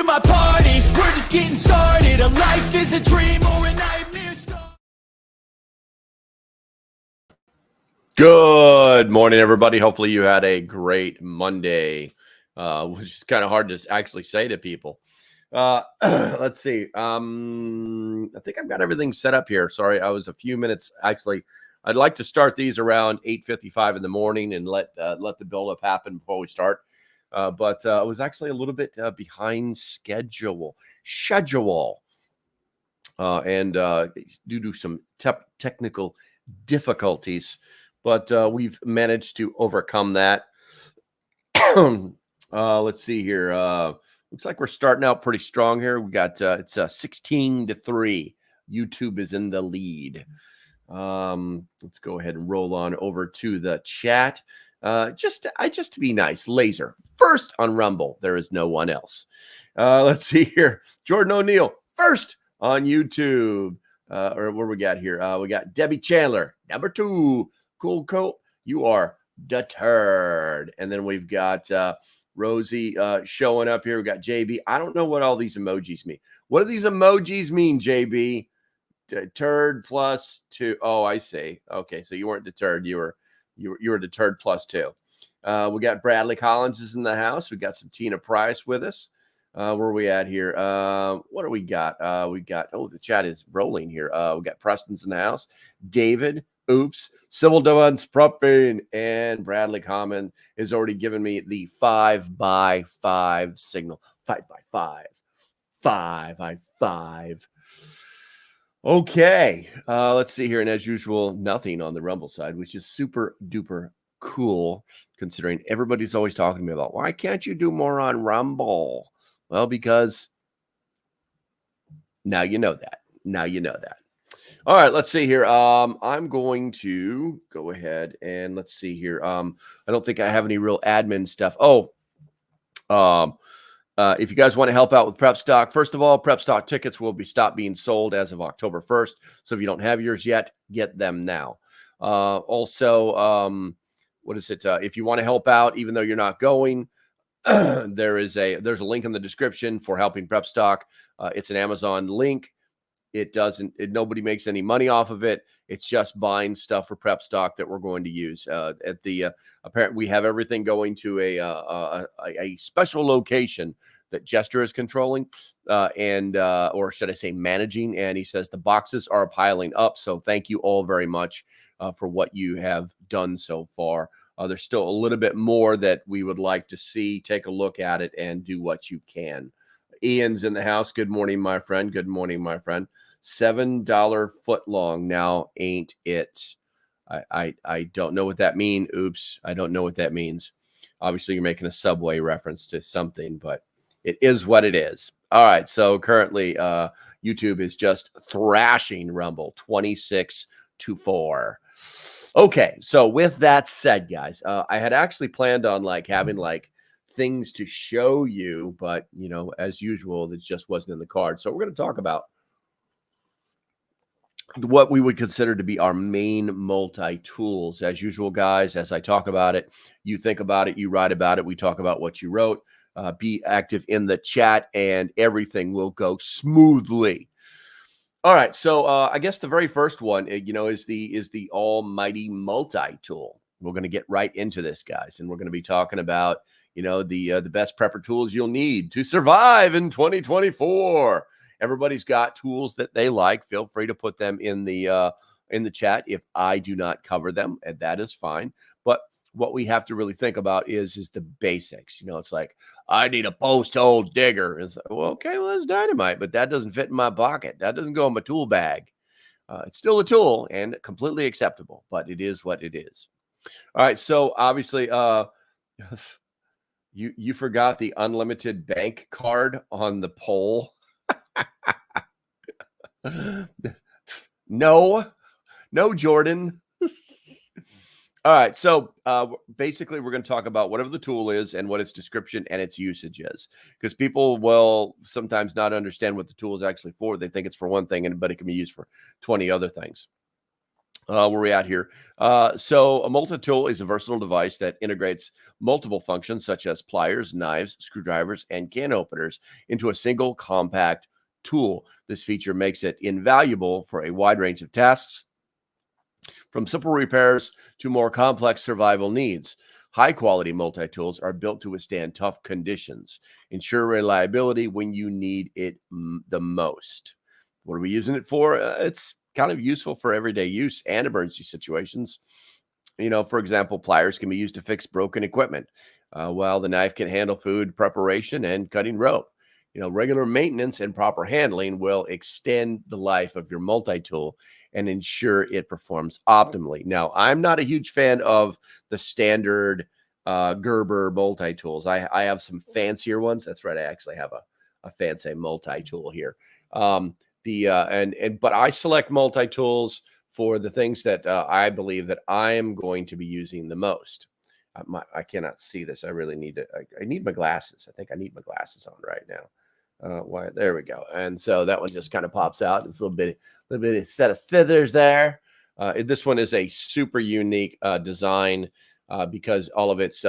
my party. We're just getting started. A life is a dream or a nightmare start. Good morning, everybody. Hopefully you had a great Monday, which is kind of hard to actually say to people. Let's see. I think I've got everything set up here. Sorry, I was a few minutes. Actually, I'd like to start these around 8:55 in the morning and let the buildup happen before we start. But I was actually a little bit behind schedule, and due to some technical difficulties. But we've managed to overcome that. Let's see here. Looks like we're starting out pretty strong here. We got it's 16-3. YouTube is in the lead. Let's go ahead and roll on over to the chat. Just to be nice, Laser first on Rumble. There is no one else. Let's see here. Jordan O'Neill first on YouTube. Or what we got here? We got Debbie Chandler, number 2. Cool Coat, you are deterred. And then we've got Rosie showing up here. We got JB. I don't know what all these emojis mean. What do these emojis mean, JB? Deterred plus 2. Oh, I see. Okay, so you weren't deterred. You were deterred plus 2. We got Bradley Collins is in the house. We got some Tina Price with us. Where are we at here? What do we got? We got, the chat is rolling here. We got Preston's in the house. David, oops, Civil Defense Prepping, and Bradley Common has already given me the 5x5 signal. 5x5. 5x5. Okay. Let's see here. And as usual, nothing on the Rumble side, which is super duper cool, considering everybody's always talking to me about, why can't you do more on Rumble? Well, because now you know that. Now you know that. All right, let's see here. I'm going to go ahead and let's see here. I don't think I have any real admin stuff. If you guys want to help out with Prep Stock, first of all, Prep Stock tickets will be stopped being sold as of October 1st. So if you don't have yours yet, get them now. Also, what is it? If you want to help out, even though you're not going, there's a link in the description for helping Prep Stock. It's an Amazon link. Nobody makes any money off of it. It's just buying stuff for Prep Stock that we're going to use. Apparently we have everything going to a special location that Jester is controlling, or should I say managing. And he says the boxes are piling up. So thank you all very much for what you have done so far. There's still a little bit more that we would like to see. Take a look at it and do what you can. Ian's in the house. Good morning, my friend. Good morning, my friend. $7 foot long now, ain't it? I don't know what that means. Oops, I don't know what that means. Obviously, you're making a Subway reference to something, but it is what it is. All right, so currently YouTube is just thrashing Rumble 26-4. Okay, so with that said, guys, I had actually planned on having things to show you, but as usual, it just wasn't in the card. So we're going to talk about what we would consider to be our main multi-tools. As usual, guys, as I talk about it, you think about it, you write about it, we talk about what you wrote. Be active in the chat and everything will go smoothly. All right, so I guess the very first one, is the almighty multi-tool. We're going to get right into this, guys, and we're going to be talking about the best prepper tools you'll need to survive in 2024. Everybody's got tools that they like. Feel free to put them in the chat if I do not cover them, and that is fine. But what we have to really think about is the basics. It's like, I need a post hole digger. It's like, well, okay, well, that's dynamite, but that doesn't fit in my pocket. That doesn't go in my tool bag. It's still a tool and completely acceptable, but it is what it is. All right, so obviously, you forgot the unlimited bank card on the pole. No, Jordan. All right, so basically we're going to talk about whatever the tool is and what its description and its usage is, because people will sometimes not understand what the tool is actually for. They think it's for one thing, but it can be used for 20 other things. Where we at here? So a multi-tool is a versatile device that integrates multiple functions such as pliers, knives, screwdrivers, and can openers into a single compact tool. This feature makes it invaluable for a wide range of tasks, from simple repairs to more complex survival needs. High quality multi tools are built to withstand tough conditions, ensure reliability when you need it the most. What are we using it for? It's kind of useful for everyday use and emergency situations. For example, pliers can be used to fix broken equipment, while the knife can handle food preparation and cutting rope. Regular maintenance and proper handling will extend the life of your multi tool and ensure it performs optimally. Now, I'm not a huge fan of the standard Gerber multi tools. I have some fancier ones. That's right. I actually have a fancy multi tool here. But I select multi tools for the things that I believe that I am going to be using the most. I cannot see this. I really need to. I need my glasses. I think I need my glasses on right now. Why? There we go. And so that one just kind of pops out. It's a little bit of set of feathers there. This one is a super unique design because all of it's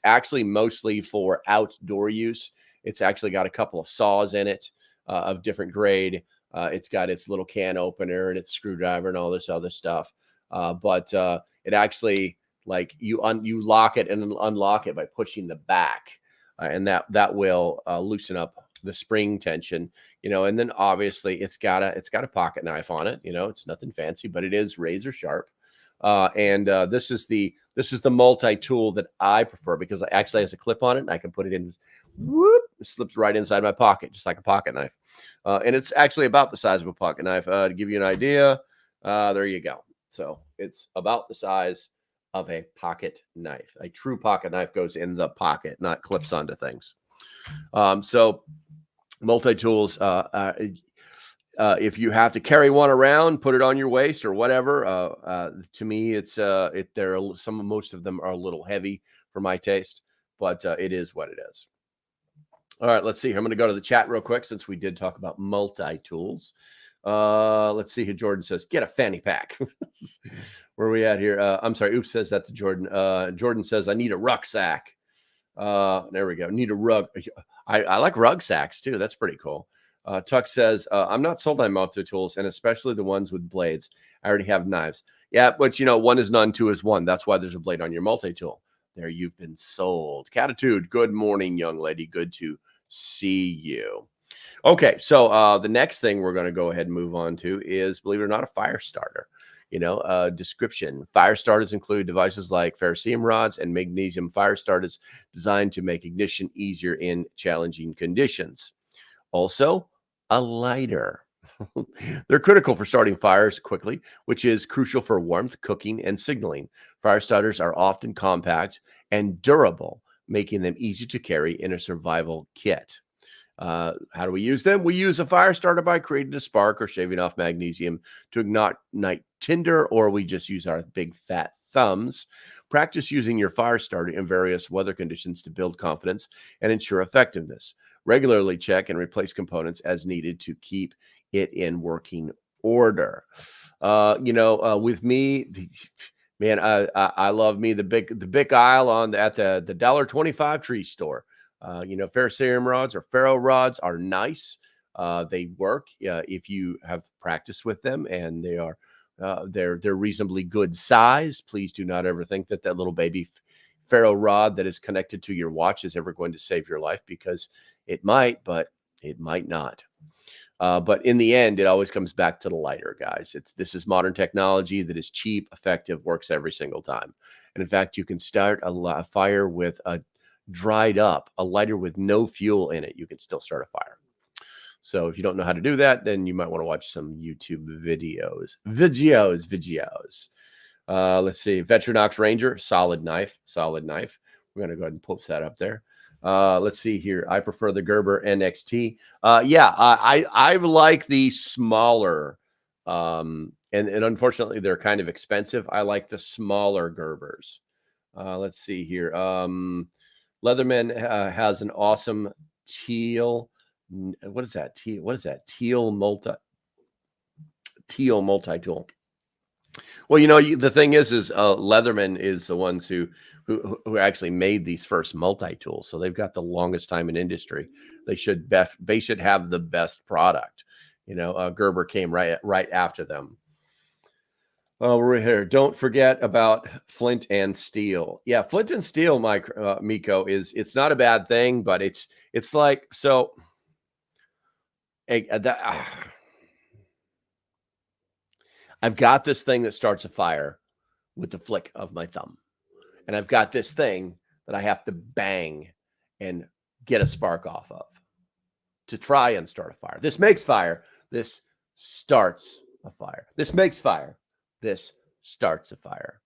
actually mostly for outdoor use. It's actually got a couple of saws in it of different grade. It's got its little can opener and its screwdriver and all this other stuff. But it actually, like, you lock it and unlock it by pushing the back, and that will loosen up the spring tension. And then obviously it's got a pocket knife on it. It's nothing fancy, but it is razor sharp. And this is the multi-tool that I prefer because it actually has a clip on it, and I can put it in. Whoop, it slips right inside my pocket, just like a pocket knife. And it's actually about the size of a pocket knife. To give you an idea, there you go. So it's about the size of a pocket knife. A true pocket knife goes in the pocket, not clips onto things. So multi-tools, if you have to carry one around, put it on your waist or whatever. To me, most of them are a little heavy for my taste, but it is what it is. All right, let's see. I'm going to go to the chat real quick since we did talk about multi-tools. Let's see here. Jordan says, get a fanny pack. Where are we at here? I'm sorry. Oops says that to Jordan. Jordan says, I need a rucksack. There we go. Need a rug. I like rucksacks too. That's pretty cool. Tuck says, I'm not sold on multi-tools, and especially the ones with blades. I already have knives. Yeah, but one is none, two is one. That's why there's a blade on your multi-tool. There, you've been sold. Catitude, good morning, young lady. Good to see you. Okay, so the next thing we're going to go ahead and move on to is, believe it or not, a fire starter. Description. Fire starters include devices like ferrocerium rods and magnesium fire starters designed to make ignition easier in challenging conditions. Also, a lighter. They're critical for starting fires quickly, which is crucial for warmth, cooking, and signaling. Fire starters are often compact and durable, making them easy to carry in a survival kit. How do we use them? We use a fire starter by creating a spark or shaving off magnesium to ignite tinder, or we just use our big fat thumbs. Practice using your fire starter in various weather conditions to build confidence and ensure effectiveness. Regularly check and replace components as needed to keep it in working order. With me, man, I love me the big aisle at the $1.25 tree store. Ferrocerium rods or ferro rods are nice. They work if you have practice with them, and they're reasonably good size. Please do not ever think that little baby ferro rod that is connected to your watch is ever going to save your life, because it might, but it might not. But in the end, it always comes back to the lighter, guys. This is modern technology that is cheap, effective, works every single time. And in fact, you can start a fire with a lighter with no fuel in it. You can still start a fire. So if you don't know how to do that, then you might want to watch some YouTube videos. Let's see. Vetronox Ranger, solid knife. We're going to go ahead and post that up there. Let's see here. I prefer the Gerber NXT. I like the smaller, and unfortunately they're kind of expensive. I like the smaller Gerbers. Let's see here. Leatherman has an awesome teal. What is that? Teal multi-tool. Well, the thing is Leatherman is the ones who actually made these first multi-tools, so they've got the longest time in industry. They should have the best product. Gerber came right after them. Oh, we're here. Don't forget about flint and steel. Yeah, flint and steel, Mike Miko, it's not a bad thing, but it's like so. I've got this thing that starts a fire with the flick of my thumb. And I've got this thing that I have to bang and get a spark off of to try and start a fire. This makes fire. This starts a fire. This makes fire. This starts a fire.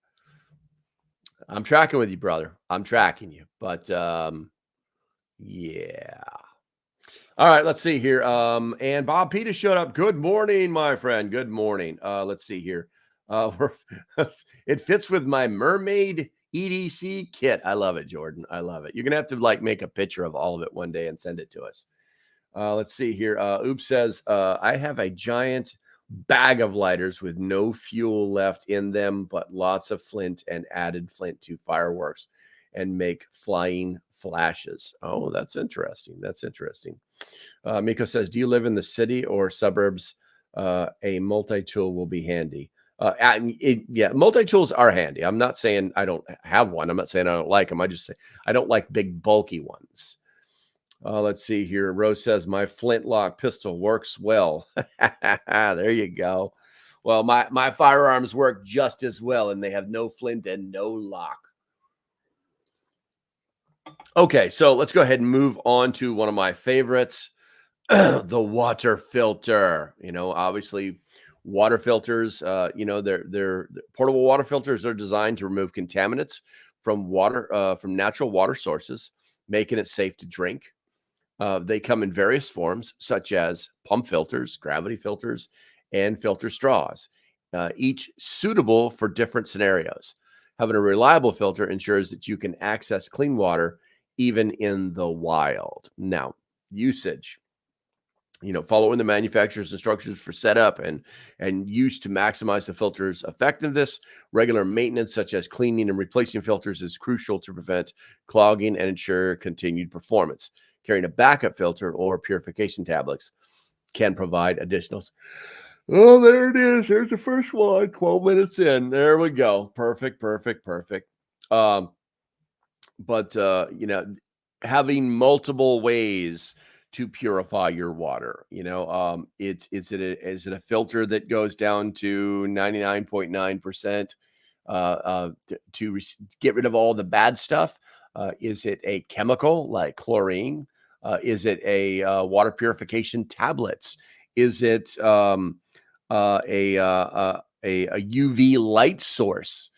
I'm tracking with you, brother. I'm tracking you. But yeah. All right, let's see here. And Bob Peters showed up. Good morning, my friend. Good morning. Let's see here. It fits with my mermaid EDC kit. I love it, Jordan. I love it. You're gonna have to make a picture of all of it one day and send it to us. Let's see here. Oops says I have a giant bag of lighters with no fuel left in them, but lots of flint and added flint to fireworks and make flying flashes. Oh, that's interesting. That's interesting. Miko says, do you live in the city or suburbs? A multi-tool will be handy. Yeah, multi-tools are handy. I'm not saying I don't have one. I'm not saying I don't like them. I just say I don't like big, bulky ones. Let's see here. Rose says, my flintlock pistol works well. There you go. Well, my firearms work just as well, and they have no flint and no lock. Okay, so let's go ahead and move on to one of my favorites, the water filter. Obviously, water filters. They're portable water filters are designed to remove contaminants from water, from natural water sources, making it safe to drink. They come in various forms, such as pump filters, gravity filters, and filter straws, each suitable for different scenarios. Having a reliable filter ensures that you can access clean water even in the wild. Now, usage. Following the manufacturer's instructions for setup and use to maximize the filter's effectiveness. Regular maintenance, such as cleaning and replacing filters, is crucial to prevent clogging and ensure continued performance. Carrying a backup filter or purification tablets can provide additional. Oh, there it is. There's the first one. 12 minutes in. There we go. Perfect. But having multiple ways to purify your water. Is it a filter that goes down to 99.9% to get rid of all the bad stuff? Is it a chemical like chlorine? Is it a water purification tablets? Is it a UV light source?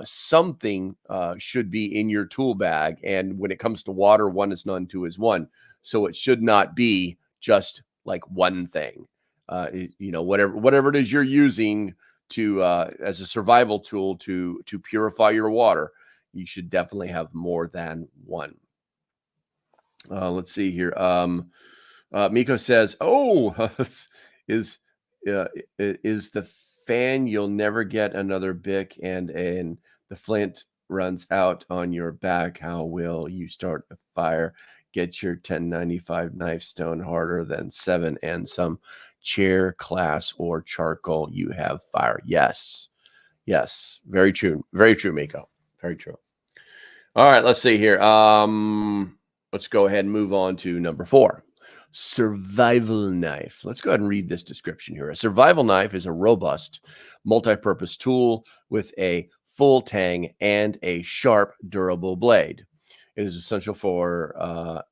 Something should be in your tool bag. And when it comes to water, one is none, two is one. So it should not be just like one thing. Whatever it is you're using to as a survival tool to purify your water, you should definitely have more than one. Let's see here. Miko says, "Oh, is the fan? You'll never get another Bic, and the flint runs out on your back. How will you start a fire? Get your 1095 knife stone harder than 7 and some chair, class, or charcoal. You have fire." Yes, very true, Miko. Very true. All right, let's see here. Let's go ahead and move on to number 4. Survival knife. Let's go ahead and read this description here. A survival knife is a robust, multi-purpose tool with a full tang and a sharp, durable blade. It is essential for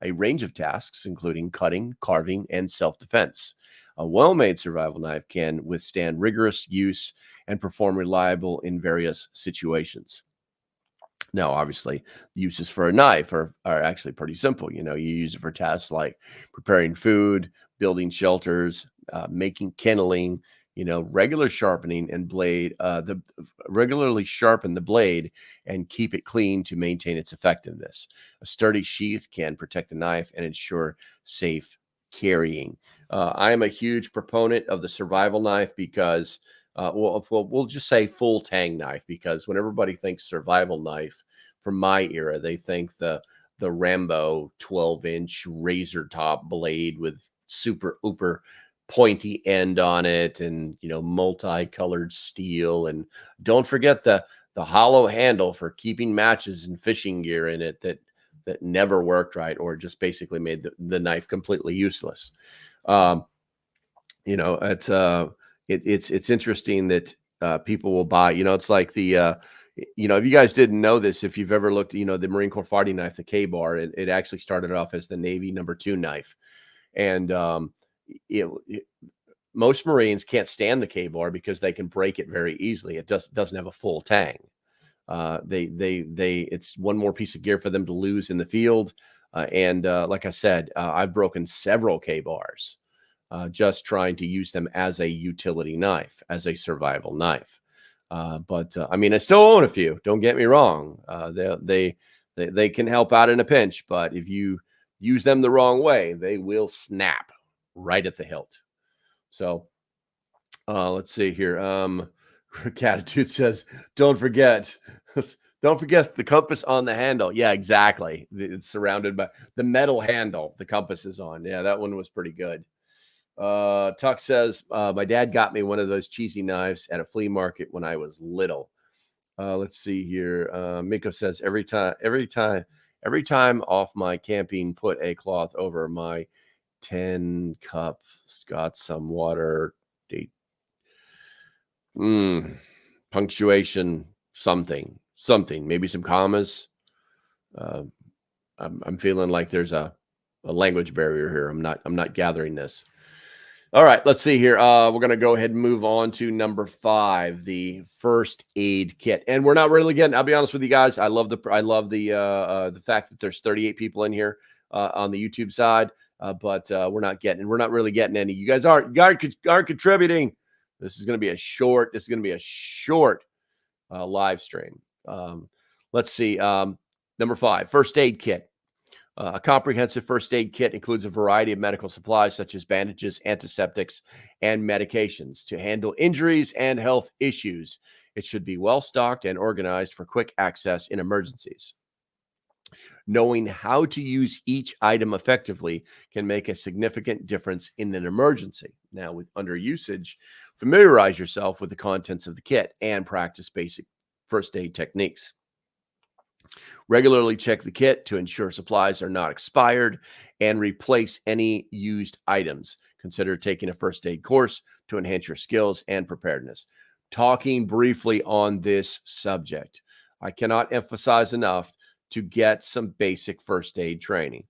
a range of tasks, including cutting, carving, and self-defense. A well-made survival knife can withstand rigorous use and perform reliable in various situations. Now, obviously, the uses for a knife are actually pretty simple. You use it for tasks like preparing food, building shelters, making kindling, regular sharpening and blade, regularly sharpen the blade and keep it clean to maintain its effectiveness. A sturdy sheath can protect the knife and ensure safe carrying. I am a huge proponent of the survival knife because we'll just say full tang knife, because when everybody thinks survival knife from my era, they think the Rambo 12-inch razor top blade with super uber pointy end on it, and multicolored steel, and don't forget the hollow handle for keeping matches and fishing gear in it that never worked right, or just basically made the knife completely useless. um it's interesting that people will buy, it's like if you guys didn't know this, if you've ever looked, the Marine Corps fighting knife, the K-bar, it actually started off as the Navy #2 knife. And most Marines can't stand the K-bar because they can break it very easily. It just doesn't have a full tang. It's one more piece of gear for them to lose in the field. And like I said, I've broken several K-bars just trying to use them as a utility knife, as a survival knife. But I mean, I still own a few. Don't get me wrong. They can help out in a pinch, but if you use them the wrong way, they will snap right at the hilt. So let's see here. Catitude says, don't forget the compass on the handle. Yeah, exactly. It's surrounded by the metal handle the compass is on. Yeah, that one was pretty good. Tuck says, my dad got me one of those cheesy knives at a flea market when I was little. Let's see here. Miko says, every time off my camping, put a cloth over my 10 cups, got some water, punctuation, something, maybe some commas. I'm feeling like there's a language barrier here. I'm not gathering this. All right, let's see here. We're going to go ahead and move on to number 5, the first aid kit. And we're not really getting, I'll be honest with you guys, I love the fact that there's 38 people in here on the YouTube side, but we're not really getting any. You guys aren't contributing. This is going to be a short live stream. Let's see. Number 5, first aid kit. A comprehensive first aid kit includes a variety of medical supplies such as bandages, antiseptics, and medications to handle injuries and health issues. It should be well stocked and organized for quick access in emergencies. Knowing how to use each item effectively can make a significant difference in an emergency. Now, under usage, familiarize yourself with the contents of the kit and practice basic first aid techniques. Regularly check the kit to ensure supplies are not expired and replace any used items. Consider taking a first aid course to enhance your skills and preparedness. Talking briefly on this subject, I cannot emphasize enough to get some basic first aid training.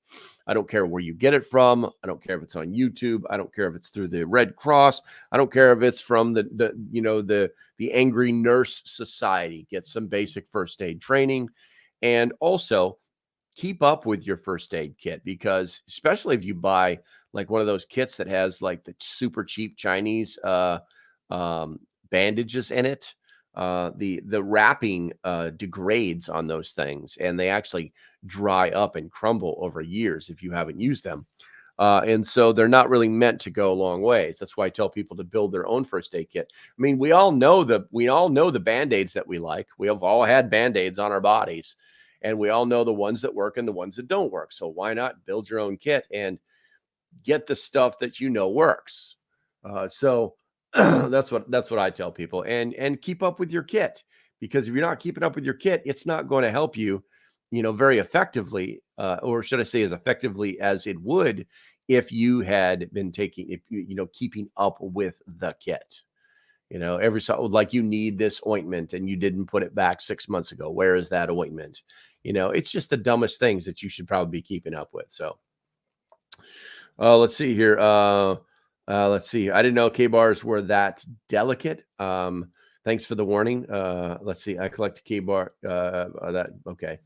I don't care where you get it from. I don't care if it's on YouTube. I don't care if it's through the Red Cross. I don't care if it's from the Angry Nurse Society. Get some basic first aid training. And also keep up with your first aid kit, because especially if you buy like one of those kits that has like the super cheap Chinese bandages in it, the wrapping degrades on those things, and they actually dry up and crumble over years if you haven't used them. And so they're not really meant to go a long ways. That's why I tell people to build their own first aid kit. I mean, we all know the Band-Aids that we like. We have all had Band-Aids on our bodies, and we all know the ones that work and the ones that don't work. So why not build your own kit and get the stuff that works? So that's what I tell people, and keep up with your kit, because if you're not keeping up with your kit, it's not going to help you, very effectively, or should I say as effectively as it would if you had been keeping up with the kit. Every so, like, you need this ointment and you didn't put it back 6 months ago. Where is that ointment? It's just the dumbest things that you should probably be keeping up with. So let's see here. Let's see. I didn't know K-bars were that delicate. Thanks for the warning. Let's see. I collect a K-bar. Okay.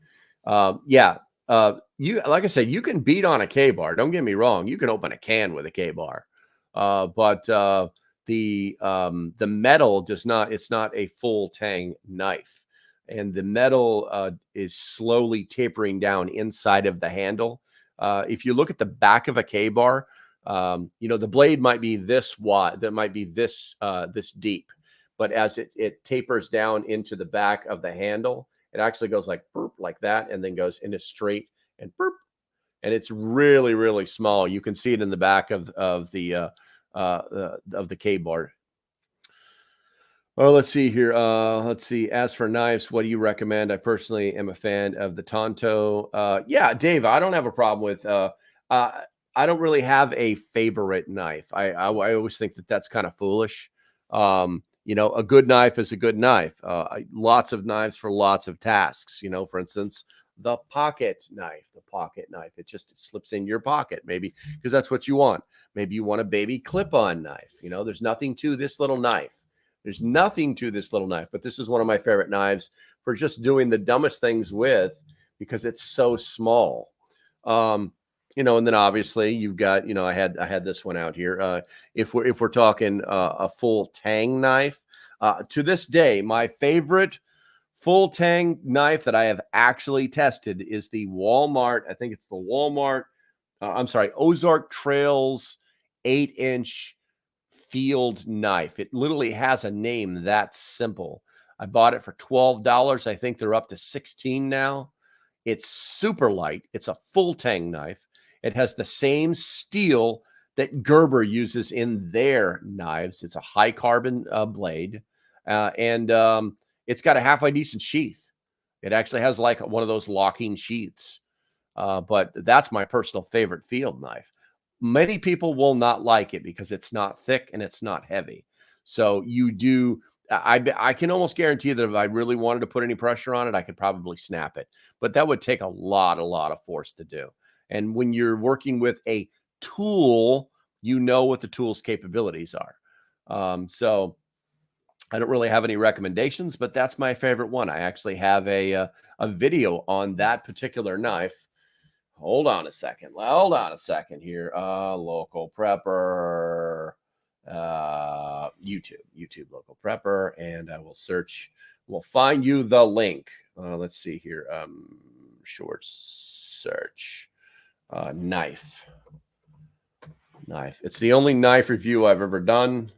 Yeah. Like I said, you can beat on a K-bar. Don't get me wrong. You can open a can with a K-bar. But the metal does not. It's not a full tang knife, and the metal is slowly tapering down inside of the handle. If you look at the back of a K-bar, the blade might be this wide, that might be this deep, but as it tapers down into the back of the handle, it actually goes like burp, like that, and then goes into straight and burp. And it's really, really small. You can see it in the back of the K board. Oh, let's see here. Let's see. As for knives, what do you recommend? I personally am a fan of the Tonto. Yeah, Dave, I don't have a problem with. I don't really have a favorite knife. I always think that that's kind of foolish. A good knife is a good knife. Lots of knives for lots of tasks. For instance, the pocket knife. It just slips in your pocket, maybe because that's what you want. Maybe you want a baby clip-on knife. There's nothing to this little knife. There's nothing to this little knife, but this is one of my favorite knives for just doing the dumbest things with because it's so small. And then obviously you've got, I had this one out here. If we're talking a full tang knife, to this day, my favorite full tang knife that I have actually tested is the Walmart. I think it's the Walmart. Ozark Trails 8-inch field knife. It literally has a name that simple. I bought it for $12. I think they're up to $16 now. It's super light. It's a full tang knife. It has the same steel that Gerber uses in their knives. It's a high carbon blade, and it's got a halfway decent sheath. It actually has like one of those locking sheaths. But that's my personal favorite field knife. Many people will not like it because it's not thick and it's not heavy. So I can almost guarantee that if I really wanted to put any pressure on it, I could probably snap it. But that would take a lot of force to do. And when you're working with a tool, what the tool's capabilities are. So I don't really have any recommendations, but that's my favorite one. I actually have a video on that particular knife. Hold on a second here. Local Prepper, YouTube Local Prepper, and I will search. We'll find you the link. Let's see here. Short search. Knife. It's the only knife review I've ever done.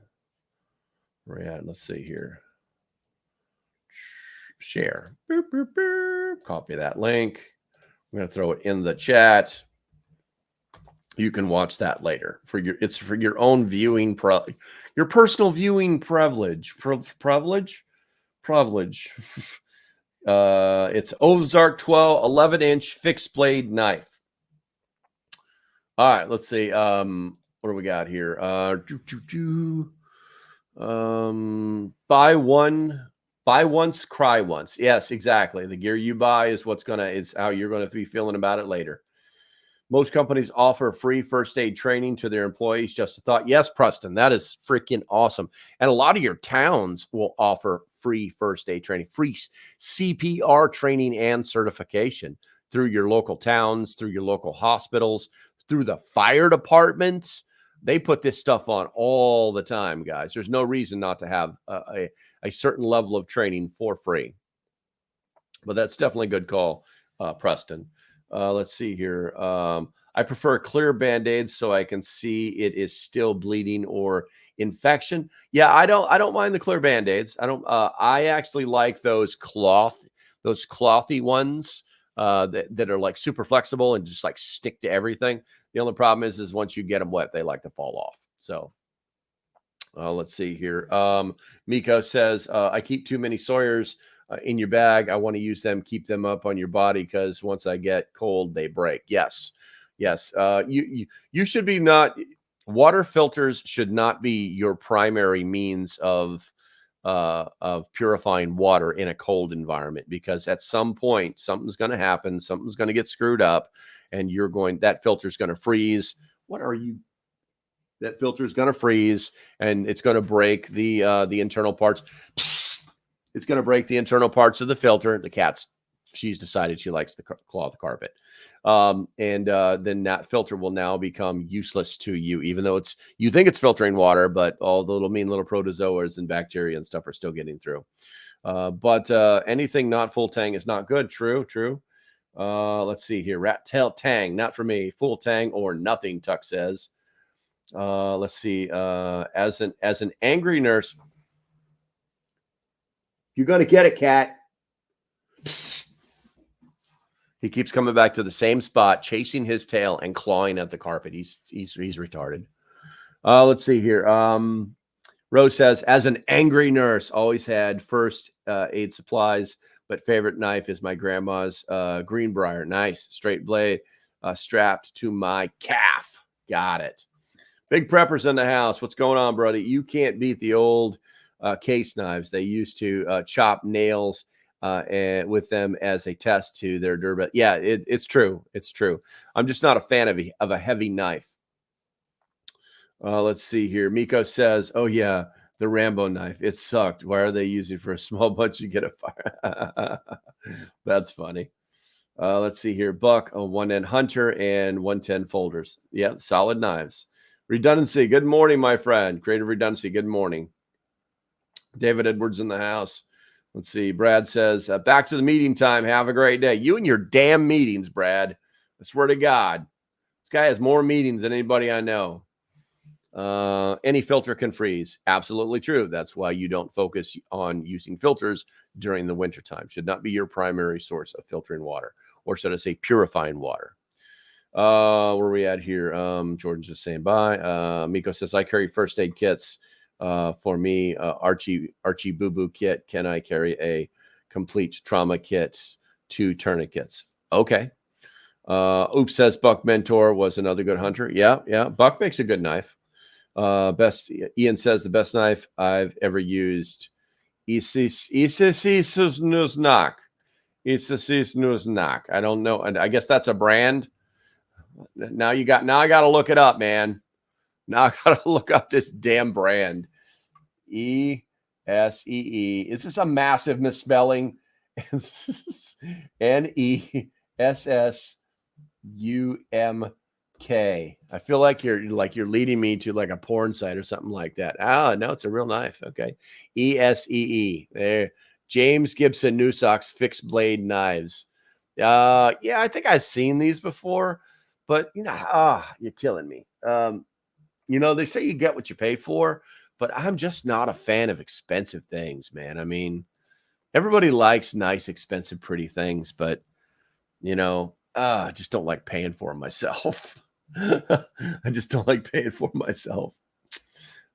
Right. Let's see here. Share. Boop, boop, boop. Copy that link. I'm going to throw it in the chat. You can watch that later it's for your own viewing, your personal viewing privilege. It's Ozark 11-inch fixed blade knife. All right, let's see. What do we got here? Buy once, cry once. Yes, exactly. The gear you buy is how you're going to be feeling about it later. Most companies offer free first aid training to their employees. Just a thought. Yes, Preston, that is freaking awesome. And a lot of your towns will offer free first aid training, free CPR training and certification through your local towns, through your local hospitals, through the fire departments. They put this stuff on all the time, guys. There's no reason not to have a certain level of training for free. But that's definitely a good call, Preston. Let's see here. I prefer clear Band-Aids so I can see it is still bleeding or infection. Yeah, I don't mind the clear Band-Aids. I actually like those clothy ones that are like super flexible and just like stick to everything. The only problem is once you get them wet, they like to fall off. So let's see here. Miko says, I keep too many Sawyers in your bag. I want to use them, keep them up on your body because once I get cold, they break. Yes. You should be not. Water filters should not be your primary means of purifying water in a cold environment, because at some point something's going to happen, something's going to get screwed up, and that filter's going to freeze. That filter is going to freeze, and it's going to break the internal parts. It's going to break the internal parts of the filter. The she's decided she likes to claw the carpet. Then that filter will now become useless to you, even though you think it's filtering water, but all the mean little protozoas and bacteria and stuff are still getting through. But anything not full tang is not good. True. Let's see here. Rat tail tang, not for me. Full tang or nothing, Tuck says. Let's see. As an angry nurse, You're going to get it, cat. Psst. He keeps coming back to the same spot, chasing his tail and clawing at the carpet. He's retarded. Let's see here. Rose says, as an angry nurse, always had first aid supplies, but favorite knife is my grandma's Greenbrier. Nice. Straight blade strapped to my calf. Got it. Big Preppers in the house. What's going on, buddy? You can't beat the old case knives. They used to chop nails and with them as a test to their durability. Yeah, it's true. It's true. I'm just not a fan of a heavy knife. Let's see here. Miko says, oh, yeah, the Rambo knife. It sucked. Why are they using for a small bunch? You get a fire. That's funny. Let's see here. Buck, a 110 Hunter and 110 folders. Yeah, solid knives. Redundancy. Good morning, my friend. Creative Redundancy. Good morning. David Edwards in the house. Let's see. Brad says, back to the meeting time. Have a great day. You and your damn meetings, Brad. I swear to God. This guy has more meetings than anybody I know. Any filter can freeze. Absolutely true. That's why you don't focus on using filters during the wintertime. Should not be your primary source of filtering water, or should I say purifying water. Where are we at here? Jordan's just saying bye. Miko says, I carry first aid kits for me. Archie Boo Boo kit. Can I carry a complete trauma kit, 2 tourniquets? Okay. Oops says Buck Mentor was another good hunter. Yeah. Buck makes a good knife. Ian says the best knife I've ever used. Isisisnuznak. I don't know. And I guess that's a brand. Now I got to look it up, man. Now I got to look up this damn brand. ESEE. Is this a massive misspelling? NESSUMK. I feel like you're leading me to like a porn site or something like that. Ah, no, it's a real knife. Okay. ESEE. There. James Gibson Newsock's fixed blade knives. Yeah, I think I've seen these before, but you're killing me. They say you get what you pay for, but I'm just not a fan of expensive things, man. I mean, everybody likes nice, expensive, pretty things, but I just don't like paying for them myself. I just don't like paying for myself.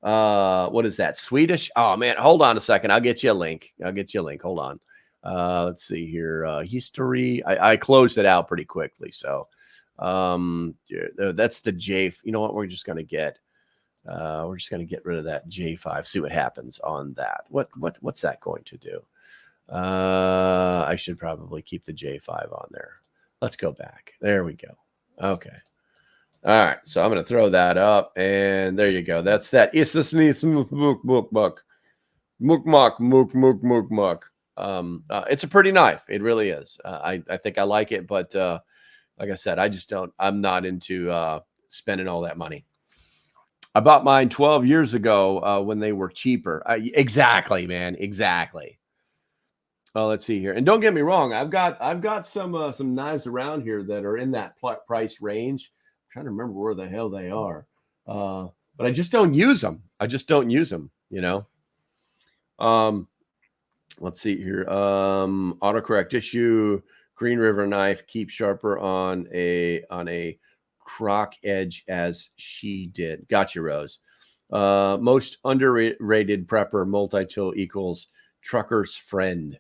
What is that? Swedish? Oh man, hold on a second. I'll get you a link. Hold on. Let's see here. History. I closed it out pretty quickly. So that's the J. You know what? We're just gonna get rid of that J5. See what happens on that. What's that going to do? I should probably keep the J5 on there. Let's go back. There we go. Okay. All right. So I'm going to throw that up, and there you go. That's that. It's a sneeze muk. It's a pretty knife. It really is. I think I like it, but like I said, I'm not into spending all that money. I bought mine 12 years ago when they were cheaper. Exactly, man. Exactly. Let's see here. And don't get me wrong. I've got some knives around here that are in that price range. I'm trying to remember where the hell they are. But I just don't use them. Let's see here. Autocorrect issue. Green River knife. Keep sharper on a croc edge as she did. Gotcha, Rose. Most underrated prepper multi-tool equals trucker's friend.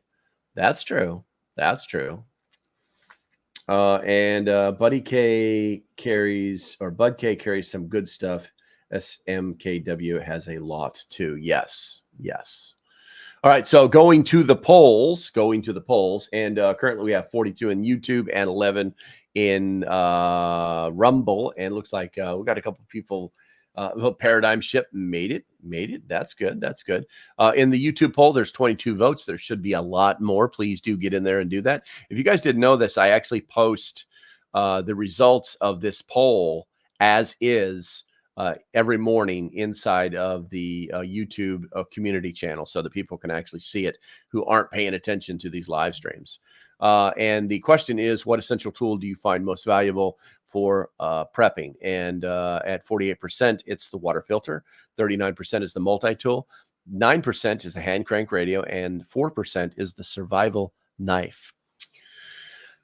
That's true. And Bud K carries some good stuff. SMKW has a lot too. Yes. All right. So going to the polls, and currently we have 42 in YouTube and 11 in Rumble, and it looks like we got a couple of people. Paradigm Ship made it. That's good. In the YouTube poll, there's 22 votes. There should be a lot more. Please do get in there and do that. If you guys didn't know this, I actually post the results of this poll as is every morning inside of the YouTube community channel, so that people can actually see it who aren't paying attention to these live streams. And the question is, what essential tool do you find most valuable for prepping? And at 48%, it's the water filter. 39% is the multi-tool. 9% is the hand crank radio, and 4% is the survival knife.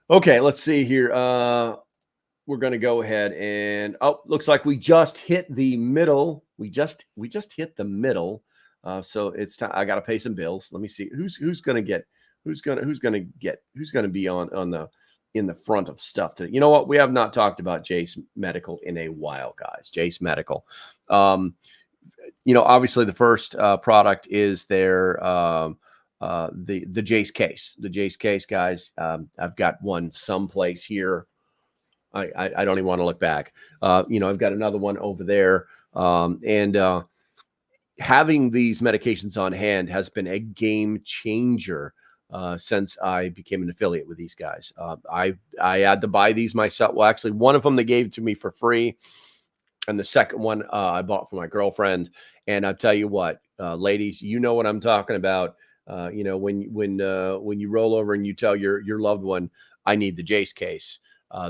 Okay, let's see here. We're going to go ahead and looks like we just hit the middle. We just hit the middle. So it's time. I got to pay some bills. Let me see who's going to be on the in the front of stuff today. You know what? We have not talked about Jace Medical in a while, guys. Jace Medical. Obviously the first product is their the Jace case. The Jace case, guys. I've got one someplace here. I don't even want to look back. I've got another one over there. And having these medications on hand has been a game changer since I became an affiliate with these guys. I had to buy these myself. Well, actually, one of them they gave to me for free. And the second one I bought for my girlfriend. And I'll tell you what, ladies, you know what I'm talking about. When you roll over and you tell your loved one, I need the Jace case.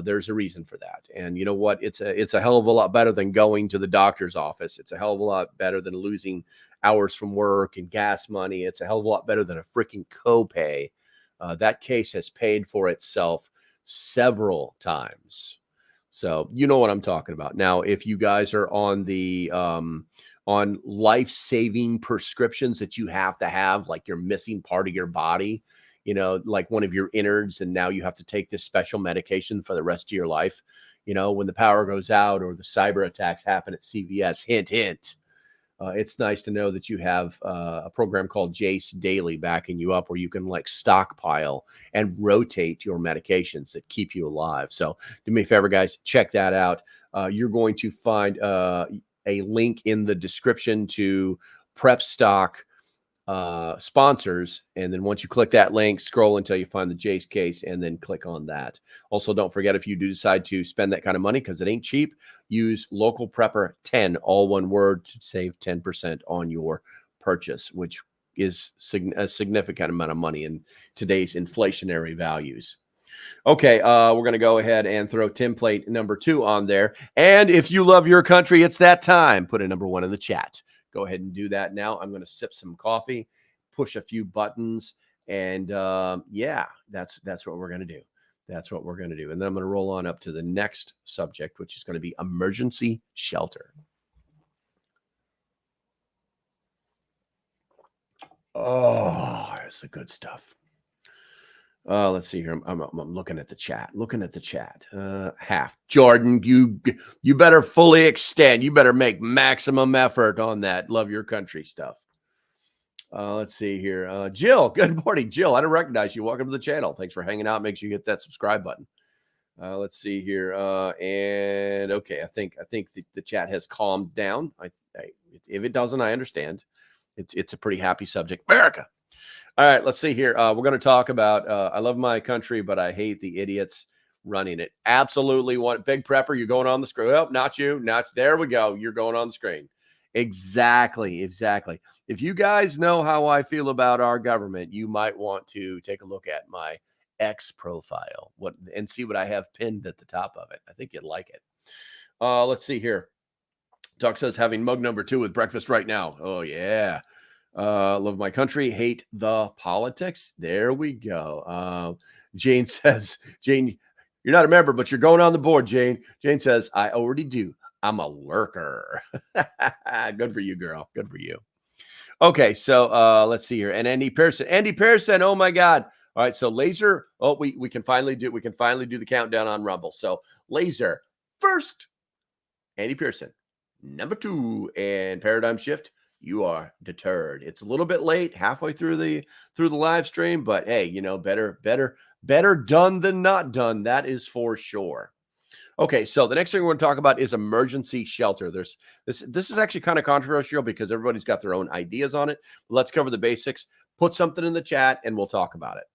There's a reason for that. And you know what? It's a hell of a lot better than going to the doctor's office. It's a hell of a lot better than losing hours from work and gas money. It's a hell of a lot better than a freaking copay. That case has paid for itself several times. So you know what I'm talking about. Now, if you guys are on the on life-saving prescriptions that you have to have, like you're missing part of your body, like one of your innards, and now you have to take this special medication for the rest of your life. When the power goes out or the cyber attacks happen at CVS, hint, hint. It's nice to know that you have a program called Jace Daily backing you up, where you can like stockpile and rotate your medications that keep you alive. So do me a favor, guys, check that out. You're going to find a link in the description to Prep Stock sponsors, and then once you click that link, scroll until you find the Jace case and then click on that. Also, don't forget, if you do decide to spend that kind of money, because it ain't cheap, use LocalPrepper 10, all one word, to save 10% on your purchase, which is a significant amount of money in today's inflationary values. Okay, we're going to go ahead and throw template number 2 on there. And if you love your country, it's that time. Put a number 1 in the chat. Go ahead and do that now. I'm going to sip some coffee, push a few buttons, and yeah, that's what we're going to do. That's what we're going to do. And then I'm going to roll on up to the next subject, which is going to be emergency shelter. Oh, that's the good stuff. Let's see here. I'm looking at the chat. Half. Jordan, you better fully extend. You better make maximum effort on that love your country stuff. Let's see here. Jill, good morning, Jill. I don't recognize you. Welcome to the channel. Thanks for hanging out. Make sure you hit that subscribe button. Let's see here. And okay, I think the chat has calmed down. If it doesn't, I understand. It's a pretty happy subject. America. All right, let's see here. We're going to talk about I love my country, but I hate the idiots running it. Absolutely. Big Prepper, you're going on the screen. Oh, not you. There we go. You're going on the screen. Exactly. If you guys know how I feel about our government, you might want to take a look at my X profile and see what I have pinned at the top of it. I think you'd like it. Let's see here. Doc says having mug number 2 with breakfast right now. Oh, yeah. Love my country, hate the politics. There we go. Jane says, Jane, you're not a member, but you're going on the board, Jane. Jane says, I already do. I'm a lurker. Good for you, girl. Good for you. Okay, so let's see here. And Andy Pearson, oh my God. All right, so Laser. Oh, we can finally do the countdown on Rumble. So Laser first, Andy Pearson, number 2, and Paradigm Shift. You are deterred. It's a little bit late, halfway through the live stream, but hey, better done than not done. That is for sure. Okay, so the next thing we're going to talk about is emergency shelter. This is actually kind of controversial because everybody's got their own ideas on it. Let's cover the basics. Put something in the chat, and we'll talk about it.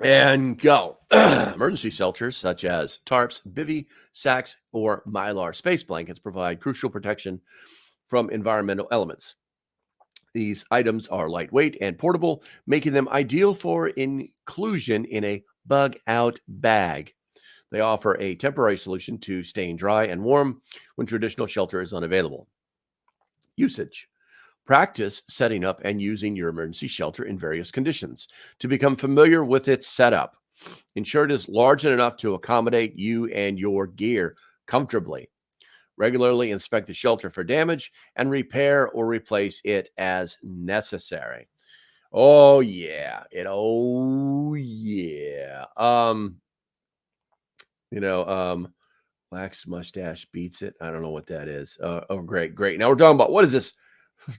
And go. Emergency shelters such as tarps, bivy, sacks, or mylar space blankets provide crucial protection from environmental elements. These items are lightweight and portable, making them ideal for inclusion in a bug-out bag. They offer a temporary solution to staying dry and warm when traditional shelter is unavailable. Usage. Practice setting up and using your emergency shelter in various conditions to become familiar with its setup. Ensure it is large enough to accommodate you and your gear comfortably. Regularly inspect the shelter for damage and repair or replace it as necessary. Oh yeah. Oh yeah. You know, wax mustache beats it. I don't know what that is. Oh, great, great. Now we're talking about, what is this?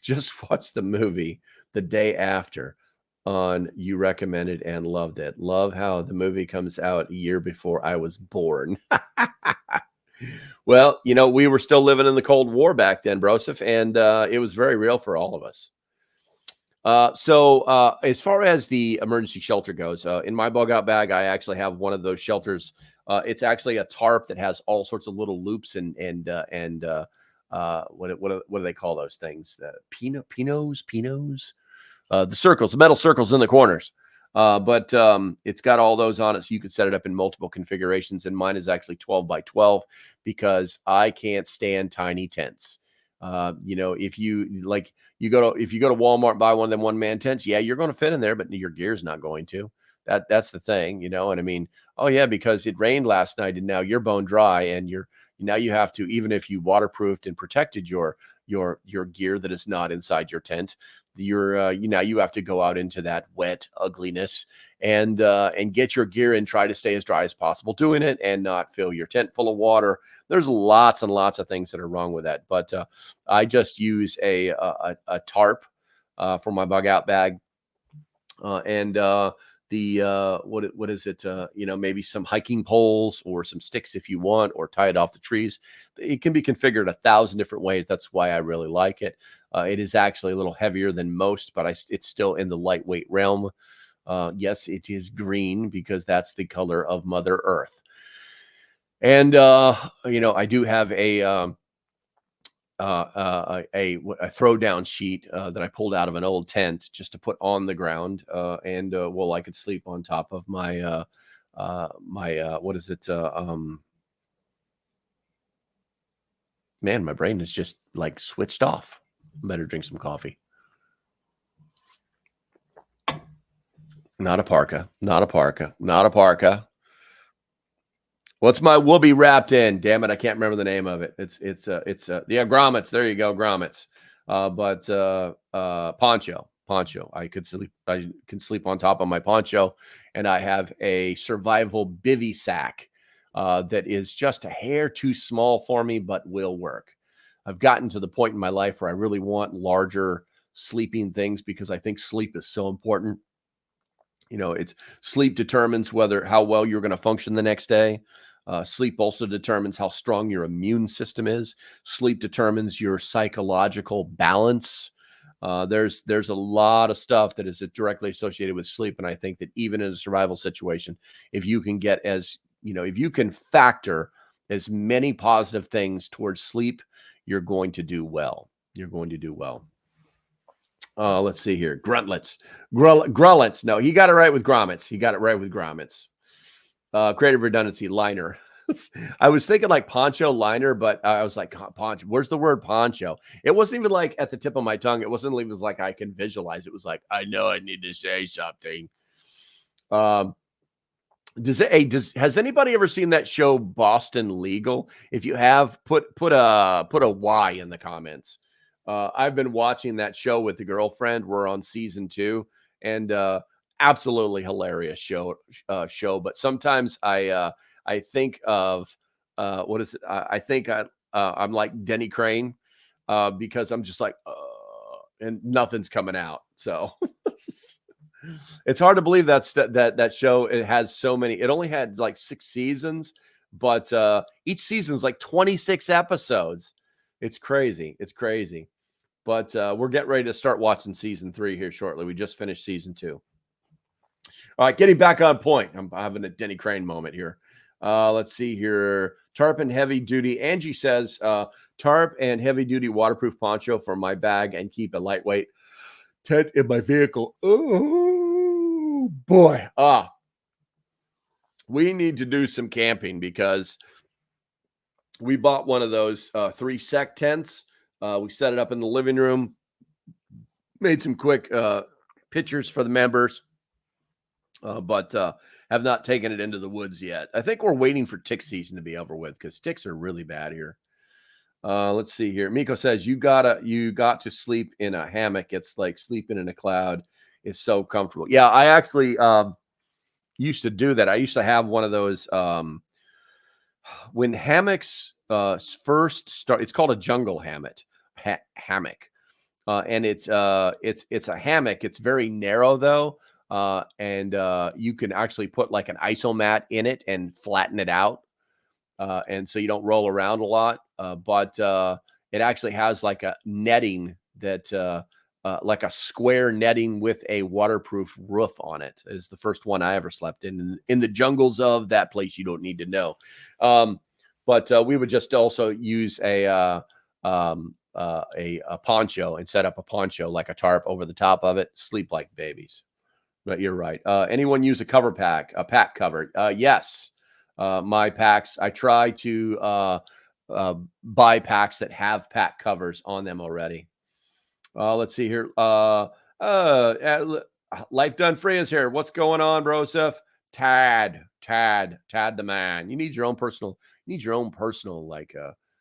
Just watched the movie the day after on You Recommended and loved it. Love how the movie comes out a year before I was born. Well, we were still living in the Cold War back then, Broseph, and it was very real for all of us. So as far as the emergency shelter goes, in my bug out bag, I actually have one of those shelters. It's actually a tarp that has all sorts of little loops and what do they call those things? The pinos, the circles, the metal circles in the corners. But it's got all those on it, so you can set it up in multiple configurations. And mine is actually 12 by 12 because I can't stand tiny tents. If you go to Walmart and buy one of them one-man tents, yeah, you're going to fit in there, but your gear's not going to. That's the thing, and I mean, oh yeah, because it rained last night and now you're bone dry, and now you have to, even if you waterproofed and protected your gear that is not inside your tent, you have to go out into that wet ugliness and get your gear and try to stay as dry as possible doing it and not fill your tent full of water. There's lots and lots of things that are wrong with that, but I just use a tarp for my bug out bag, and what is it? Maybe some hiking poles or some sticks if you want, or tie it off the trees. It can be configured 1,000 different ways. That's why I really like it. It is actually a little heavier than most, but it's still in the lightweight realm. Yes, it is green because that's the color of Mother Earth. And I do have a throw down sheet that I pulled out of an old tent just to put on the ground, and I could sleep on top of my what is it? Man, my brain is just like switched off. Better drink some coffee. Not a parka. Not a parka. Not a parka. What's my whoopee wrapped in? Damn it, I can't remember the name of it. It's grommets. There you go, grommets. Poncho. I can sleep on top of my poncho, and I have a survival bivy sack that is just a hair too small for me, but will work. I've gotten to the point in my life where I really want larger sleeping things because I think sleep is so important. It's sleep determines how well you're going to function the next day. Sleep also determines how strong your immune system is. Sleep determines your psychological balance. There's a lot of stuff that is directly associated with sleep. And I think that even in a survival situation, if you can factor as many positive things towards sleep, you're going to do well. Let's see here. Gruntlets. No, he got it right with grommets. Creative redundancy, liner. I was thinking like poncho liner, but I was like, poncho. Where's the word poncho? It wasn't even like at the tip of my tongue. It wasn't even like I can visualize. It was like, I know I need to say something. Has anybody ever seen that show Boston Legal? If you have, put a Y in the comments. I've been watching that show with the girlfriend. We're on season 2, and absolutely hilarious show. But sometimes I think of what is it? I think I'm like Denny Crane because I'm just like, and nothing's coming out. So it's hard to believe that show. It has so many. It only had like 6 seasons, but each season's like 26 episodes. It's crazy. But we're getting ready to start watching season 3 here shortly. We just finished season 2. All right, getting back on point. I'm having a Denny Crane moment here. Let's see here. Tarp and heavy duty. Angie says, tarp and heavy duty waterproof poncho for my bag and keep a lightweight tent in my vehicle. Oh boy. We need to do some camping because we bought one of those 3 sec tents. We set it up in the living room. Made some quick pictures for the members, but have not taken it into the woods yet. I think we're waiting for tick season to be over with because ticks are really bad here. Let's see here. Miko says you got to sleep in a hammock. It's like sleeping in a cloud. It's so comfortable. Yeah, I actually used to do that. I used to have one of those when hammocks first start. It's called a jungle hammock. Hammock, and it's a hammock. It's very narrow though, and you can actually put like an isomat in it and flatten it out. And so you don't roll around a lot, but it actually has like a netting that like a square netting with a waterproof roof on it. Is the first one I ever slept in the jungles of that place you don't need to know. But we would just also use a poncho and set up a poncho like a tarp over the top of it. Sleep like babies. But you're right. Anyone use a pack cover? Yes. My packs, I try to buy packs that have pack covers on them already. Let's see here. Life Done Free is here. What's going on, Broseph? Tad the man. You need your own personal, like,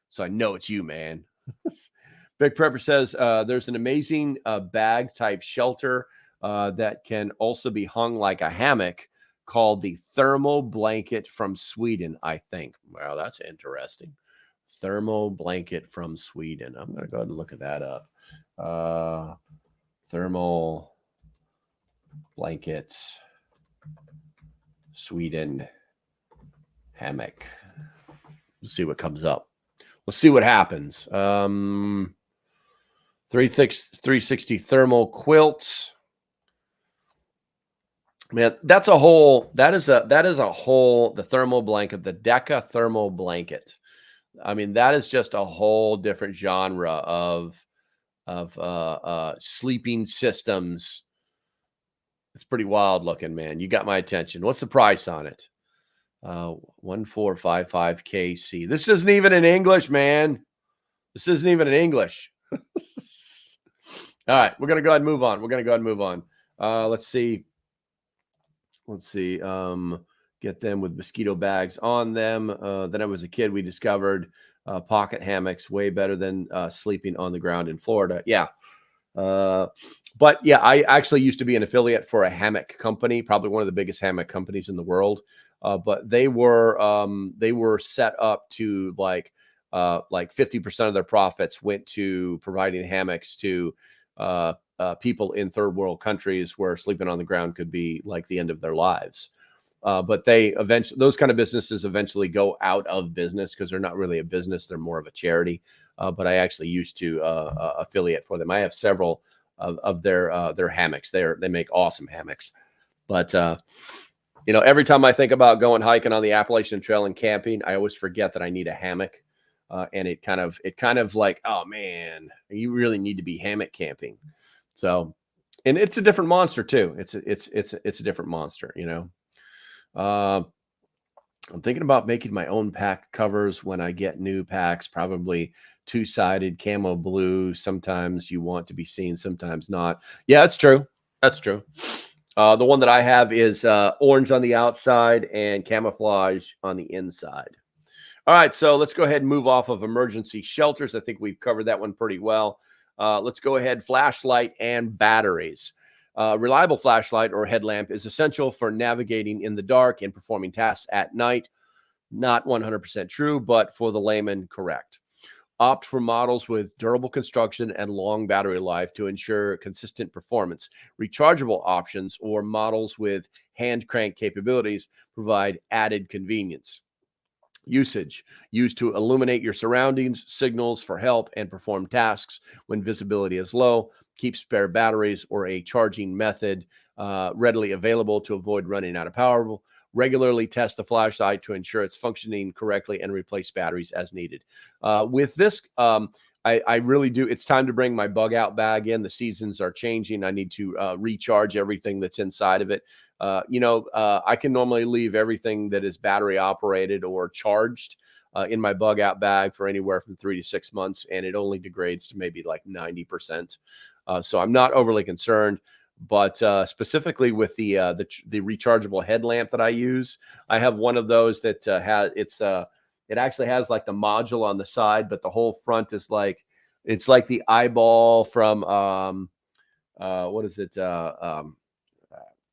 so I know it's you, man. Big Prepper says there's an amazing bag type shelter that can also be hung like a hammock, called the thermal blanket from Sweden, I think. Wow, that's interesting. Thermal blanket from Sweden. I'm going to go ahead and look at that up. Thermal blankets, Sweden hammock. Let's see what comes up. We'll see what happens. 360 thermal quilts. Man, that is a whole, the thermal blanket, the Deca thermal blanket. I mean, that is just a whole different genre of sleeping systems. It's pretty wild looking, man. You got my attention. What's the price on it? 1455 KC. This isn't even in English, man. This isn't even in English. All right, we're gonna go ahead and move on. Let's see. Get them with mosquito bags on them. Then I was a kid, we discovered pocket hammocks way better than sleeping on the ground in Florida. Yeah. But yeah, I actually used to be an affiliate for a hammock company, probably one of the biggest hammock companies in the world. But they were set up to like 50% of their profits went to providing hammocks to people in third world countries where sleeping on the ground could be like the end of their lives. But those kind of businesses eventually go out of business because they're not really a business. They're more of a charity. But I actually used to affiliate for them. I have several of their hammocks. They make awesome hammocks. But, every time I think about going hiking on the Appalachian Trail and camping, I always forget that I need a hammock. And it kind of like, oh man, you really need to be hammock camping. So, and it's a different monster too. It's a different monster, I'm thinking about making my own pack covers when I get new packs, probably two-sided camo blue. Sometimes you want to be seen, sometimes not. Yeah, that's true. The one that I have is orange on the outside and camouflage on the inside. All right, so let's go ahead and move off of emergency shelters. I think we've covered that one pretty well. Let's go ahead, flashlight and batteries. Reliable flashlight or headlamp is essential for navigating in the dark and performing tasks at night. Not 100% true, but for the layman, correct. Opt for models with durable construction and long battery life to ensure consistent performance. Rechargeable options or models with hand crank capabilities provide added convenience. Usage: used to illuminate your surroundings, signals for help, and perform tasks when visibility is low. Keep spare batteries or a charging method readily available to avoid running out of power. Regularly test the flashlight to ensure it's functioning correctly and replace batteries as needed. With this, I really do. It's time to bring my bug out bag in. The seasons are changing. I need to recharge everything that's inside of it. I can normally leave everything that is battery operated or charged in my bug out bag for anywhere from 3 to 6 months, and it only degrades to maybe like 90%. So I'm not overly concerned. But specifically with the rechargeable headlamp that I use, I have one of those that has it actually has like the module on the side, but the whole front is like it's like the eyeball from what is it?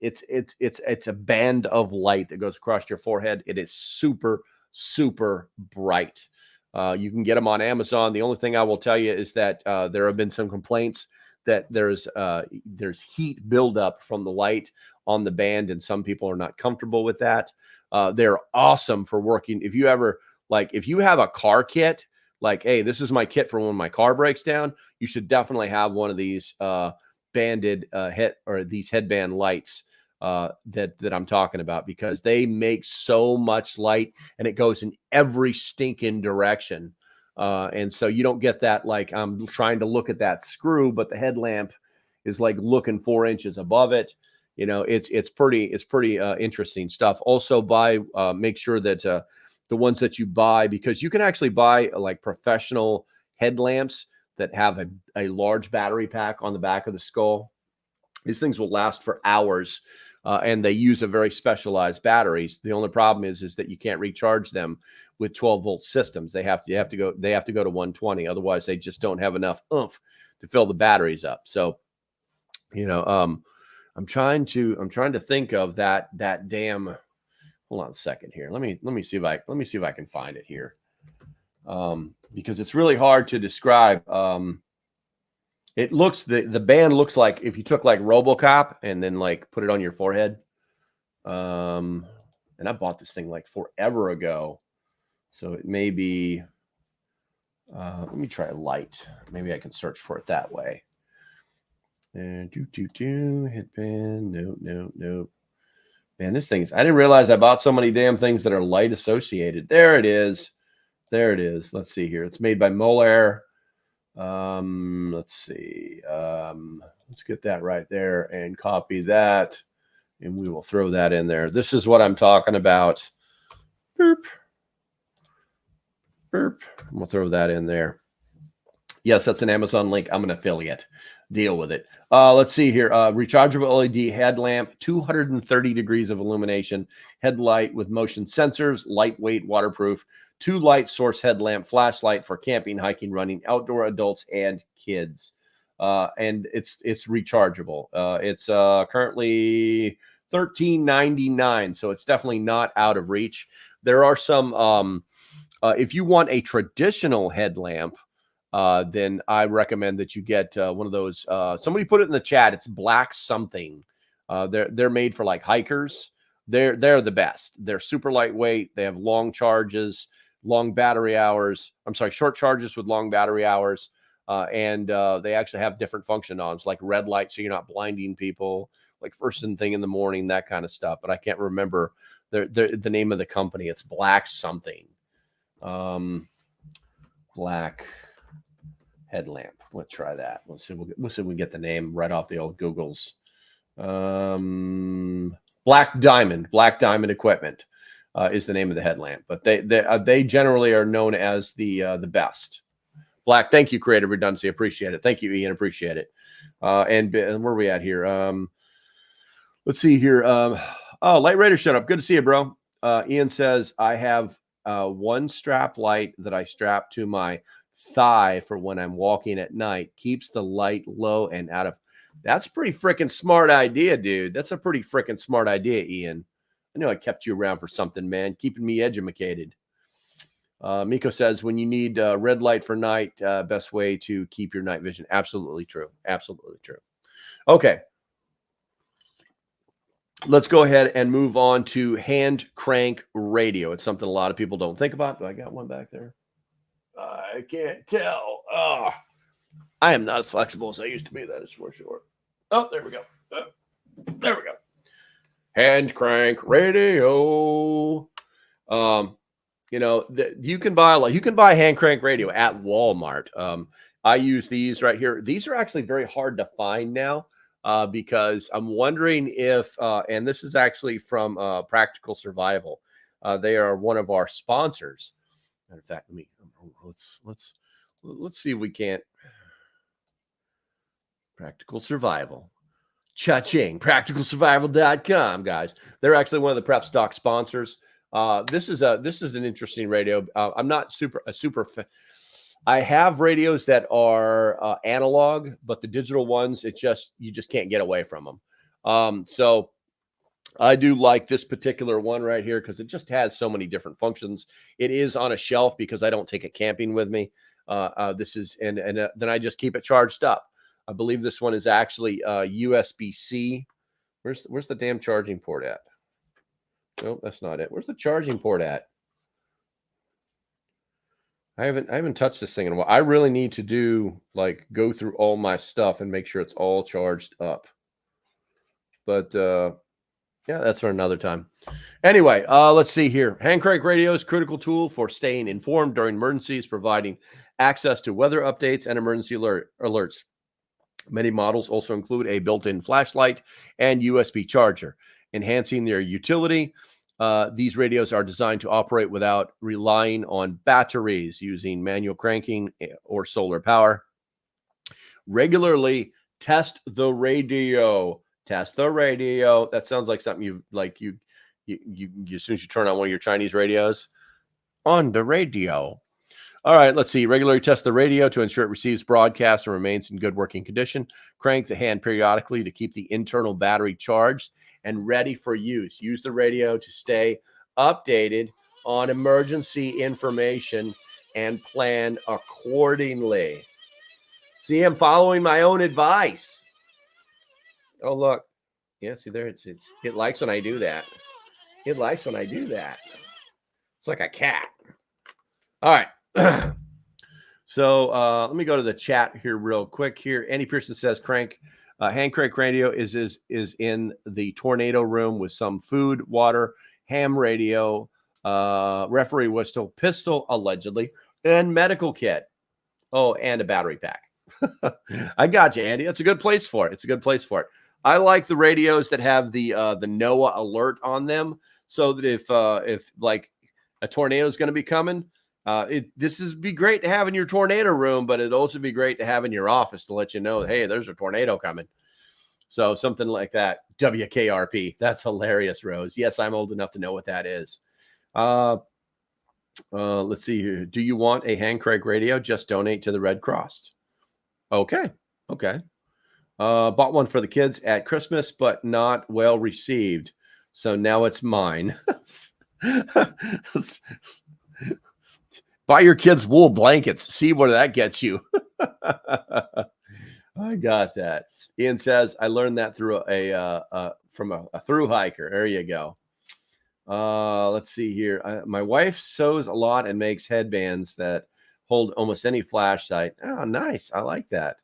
It's a band of light that goes across your forehead. It is super bright. You can get them on Amazon. The only thing I will tell you is that there have been some complaints that there's heat buildup from the light on the band, and some people are not comfortable with that. They're awesome for working. If you ever if you have a car kit, like, hey, this is my kit for when my car breaks down, you should definitely have one of these banded these headband lights that I'm talking about, because they make so much light and it goes in every stinking direction. And so you don't get that, like, I'm trying to look at that screw, but the headlamp is like looking 4 inches above it. It's pretty interesting stuff. Also make sure that the ones that you buy, because you can actually buy like professional headlamps that have a large battery pack on the back of the skull. These things will last for hours. And they use a very specialized batteries. The only problem is that you can't recharge them with 12-volt systems. They have to go to 120. Otherwise, they just don't have enough oomph to fill the batteries up. So, I'm trying to think of that damn. Hold on a second here. Let me see if I can find it here, because it's really hard to describe. It looks the band looks like if you took like RoboCop and then like put it on your forehead. And I bought this thing like forever ago, so it may be. Let me try light. Maybe I can search for it that way. And headband. Nope. Man, this thing's. I didn't realize I bought so many damn things that are light associated. There it is. Let's see here. It's made by Molair. Let's see. Let's get that right there and copy that, and we will throw that in there. This is what I'm talking about. Boop. We'll throw that in there. Yes, that's an Amazon link. I'm an affiliate. Deal with it. Let's see here. Rechargeable LED headlamp, 230 degrees of illumination, headlight with motion sensors, lightweight, waterproof, 2 light source headlamp, flashlight for camping, hiking, running, outdoor adults, and kids. And it's rechargeable. It's currently $13.99, so it's definitely not out of reach. There are some. If you want a traditional headlamp, then I recommend that you get one of those. Somebody put it in the chat. It's black something. They're made for like hikers. They're the best. They're super lightweight. They have long charges, long battery hours. I'm sorry, short charges with long battery hours. And they actually have different function knobs, like red light, so you're not blinding people, like first thing in the morning, that kind of stuff. But I can't remember the name of the company. It's black something. Black headlamp. Let's try that. Let's see if we get the name right off the old Googles. Black Diamond Equipment is the name of the headlamp, but they generally are known as the best. Black. Thank you, Creative Redundancy. Appreciate it. Thank you, Ian. Appreciate it. And where are we at here? Let's see here. Light Raider, shut up. Good to see you, bro. Ian says I have one strap light that I strap to my thigh for when I'm walking at night. Keeps the light low and out of. That's a pretty freaking smart idea, dude. That's a pretty freaking smart idea, Ian. I know I kept you around for something, man. Keeping me educated. Miko says when you need red light for night, best way to keep your night vision. Absolutely true. Absolutely true. Okay. Let's go ahead and move on to hand crank radio. It's something a lot of people don't think about. Do I got one back there? I can't tell. Oh, I am not as flexible as I used to be. That is for sure. Oh, there we go. There we go. Hand crank radio. You can buy hand crank radio at Walmart. I use these right here. These are actually very hard to find now. Because I'm wondering if, and this is actually from Practical Survival. They are one of our sponsors. Matter of fact, let's see if we can't. Practical survival. Cha-ching. Practicalsurvival.com, guys. They're actually one of the Prep Stock sponsors. This is an interesting radio. I'm not I have radios that are analog, but the digital ones, you just can't get away from them. So I do like this particular one right here because it just has so many different functions. It is on a shelf because I don't take it camping with me. This is and then I just keep it charged up. I believe this one is actually USB-C. Where's the damn charging port at? Nope, that's not it. Where's the charging port at? I haven't touched this thing in a while. I really need to go through all my stuff and make sure it's all charged up. But yeah, that's for another time. Anyway, let's see here. Hand crank radio is a critical tool for staying informed during emergencies, providing access to weather updates and emergency alerts. Many models also include a built-in flashlight and USB charger, enhancing their utility. These radios are designed to operate without relying on batteries, using manual cranking or solar power. Regularly test the radio. Test the radio. That sounds like something you as soon as you turn on one of your Chinese radios. On the radio. All right, let's see. Regularly test the radio to ensure it receives broadcast and remains in good working condition. Crank the hand periodically to keep the internal battery charged and ready for use. Use the radio to stay updated on emergency information and plan accordingly. See, I'm following my own advice. Oh, look. Yeah, see there, it likes when I do that. It likes when I do that. It's like a cat. All right. So let me go to the chat here real quick here. Andy Pearson says hand crank radio is in the tornado room with some food, water, ham radio, referee whistle, pistol allegedly, and medical kit. Oh, and a battery pack. I got you, Andy. That's a good place for it. It's a good place for it. I like the radios that have the NOAA alert on them, so that if like a tornado is going to be coming, this is be great to have in your tornado room, but it'd also be great to have in your office to let you know, hey, there's a tornado coming. So something like that. WKRP. That's hilarious, Rose. Yes, I'm old enough to know what that is. Let's see here. Do you want a hand crank radio? Just donate to the Red Cross. Okay. Bought one for the kids at Christmas, but not well received. So now it's mine. Buy your kids wool blankets. See where that gets you. I got that. Ian says, I learned that through from a through hiker. There you go. Let's see here. My wife sews a lot and makes headbands that hold almost any flashlight. Oh, nice. I like that.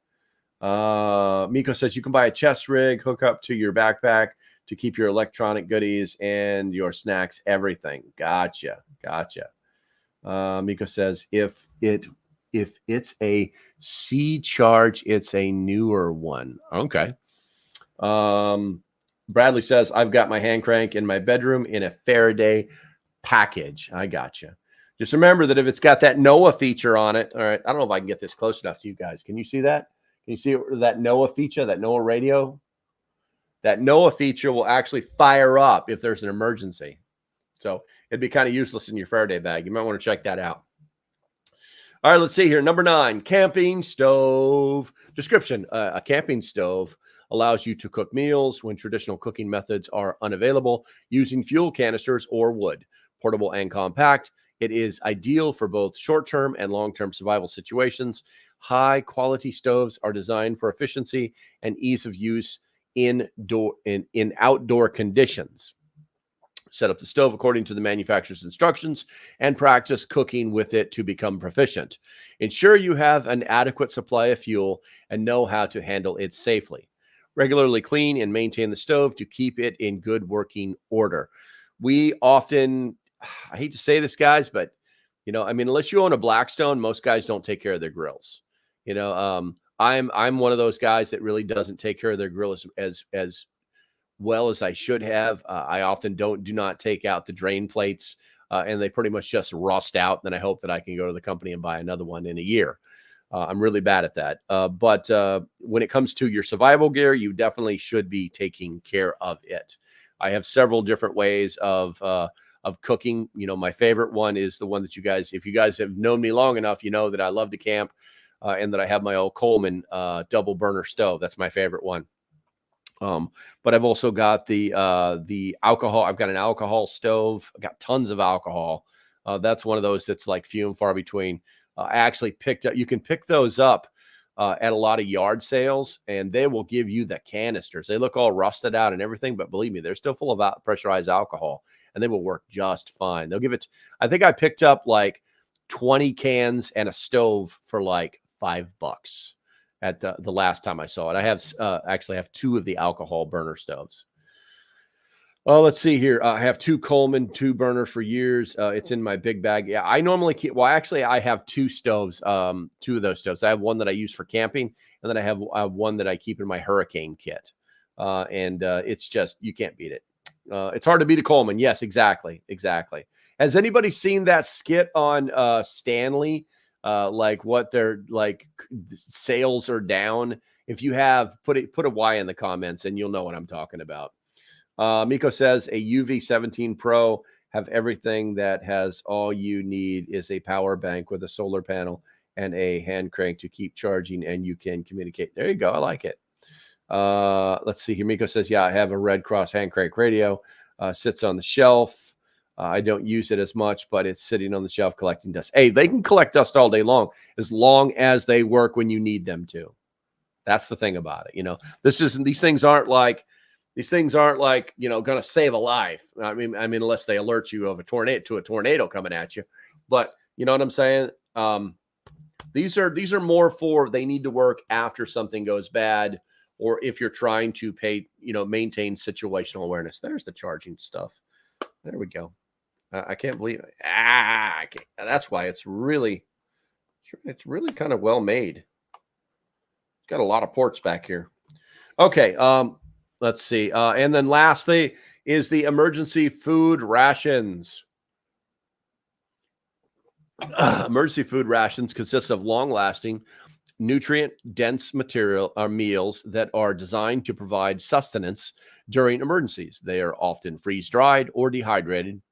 Miko says you can buy a chest rig, hook up to your backpack to keep your electronic goodies and your snacks, everything. Gotcha. Miko says if it's a C charge, it's a newer one. Okay. Bradley says I've got my hand crank in my bedroom in a Faraday package. I gotcha. Just remember that if it's got that NOAA feature on it, all right. I don't know if I can get this close enough to you guys. Can you see that? Can you see that NOAA feature, that NOAA radio? That NOAA feature will actually fire up if there's an emergency. So it'd be kind of useless in your Faraday bag. You might want to check that out. All right, let's see here. Number 9, camping stove. Description. A camping stove allows you to cook meals when traditional cooking methods are unavailable using fuel canisters or wood. Portable and compact. It is ideal for both short-term and long-term survival situations. High-quality stoves are designed for efficiency and ease of use in outdoor conditions. Set up the stove according to the manufacturer's instructions and practice cooking with it to become proficient. Ensure you have an adequate supply of fuel and know how to handle it safely. Regularly clean and maintain the stove to keep it in good working order. We often, I hate to say this, guys, but unless you own a Blackstone, most guys don't take care of their grills. I'm one of those guys that really doesn't take care of their grill as well as I should have. I often do not take out the drain plates, and they pretty much just rust out. Then I hope that I can go to the company and buy another one in a year. I'm really bad at that. But when it comes to your survival gear, you definitely should be taking care of it. I have several different ways of cooking. You know, my favorite one is the one that you guys, if you guys have known me long enough, you know that I love to camp and that I have my old Coleman double burner stove. That's my favorite one. But I've also got the alcohol. I've got an alcohol stove. I've got tons of alcohol. That's one of those that's like few and far between. I actually picked up, you can pick those up at a lot of yard sales, and they will give you the canisters. They look all rusted out and everything, but believe me, they're still full of pressurized alcohol, and they will work just fine. They'll give it, I think I picked up like 20 cans and a stove for like $5 at the last time I saw it. I have actually have 2 of the alcohol burner stoves. Oh, let's see here. I have 2 Coleman 2 burners for years. It's in my big bag. Yeah, I normally keep. Well, actually, I have 2 stoves. 2 of those stoves. I have one that I use for camping, and then I have one that I keep in my hurricane kit. And it's just, you can't beat it. It's hard to beat a Coleman. Yes, exactly, exactly. Has anybody seen that skit on Stanley? Like what their like sales are down. If you have, put a Y in the comments, and you'll know what I'm talking about. Miko says a UV17 Pro have everything that has all you need is a power bank with a solar panel and a hand crank to keep charging, and you can communicate. There you go. I like it. Let's see here. Miko says, yeah, I have a Red Cross hand crank radio. Sits on the shelf. I don't use it as much, but it's sitting on the shelf collecting dust. Hey, they can collect dust all day long as they work when you need them to. That's the thing about it. You know, these things aren't like, you know, going to save a life. I mean, unless they alert you of a tornado coming at you. But you know what I'm saying? These are more for, they need to work after something goes bad, or if you're trying to maintain situational awareness. There's the charging stuff. There we go. I can't believe it. I can't. That's why it's really kind of well made. It's got a lot of ports back here. Okay. Let's see. And then lastly is the emergency food rations. Emergency food rations consists of long-lasting, nutrient-dense material or meals that are designed to provide sustenance during emergencies. They are often freeze-dried or dehydrated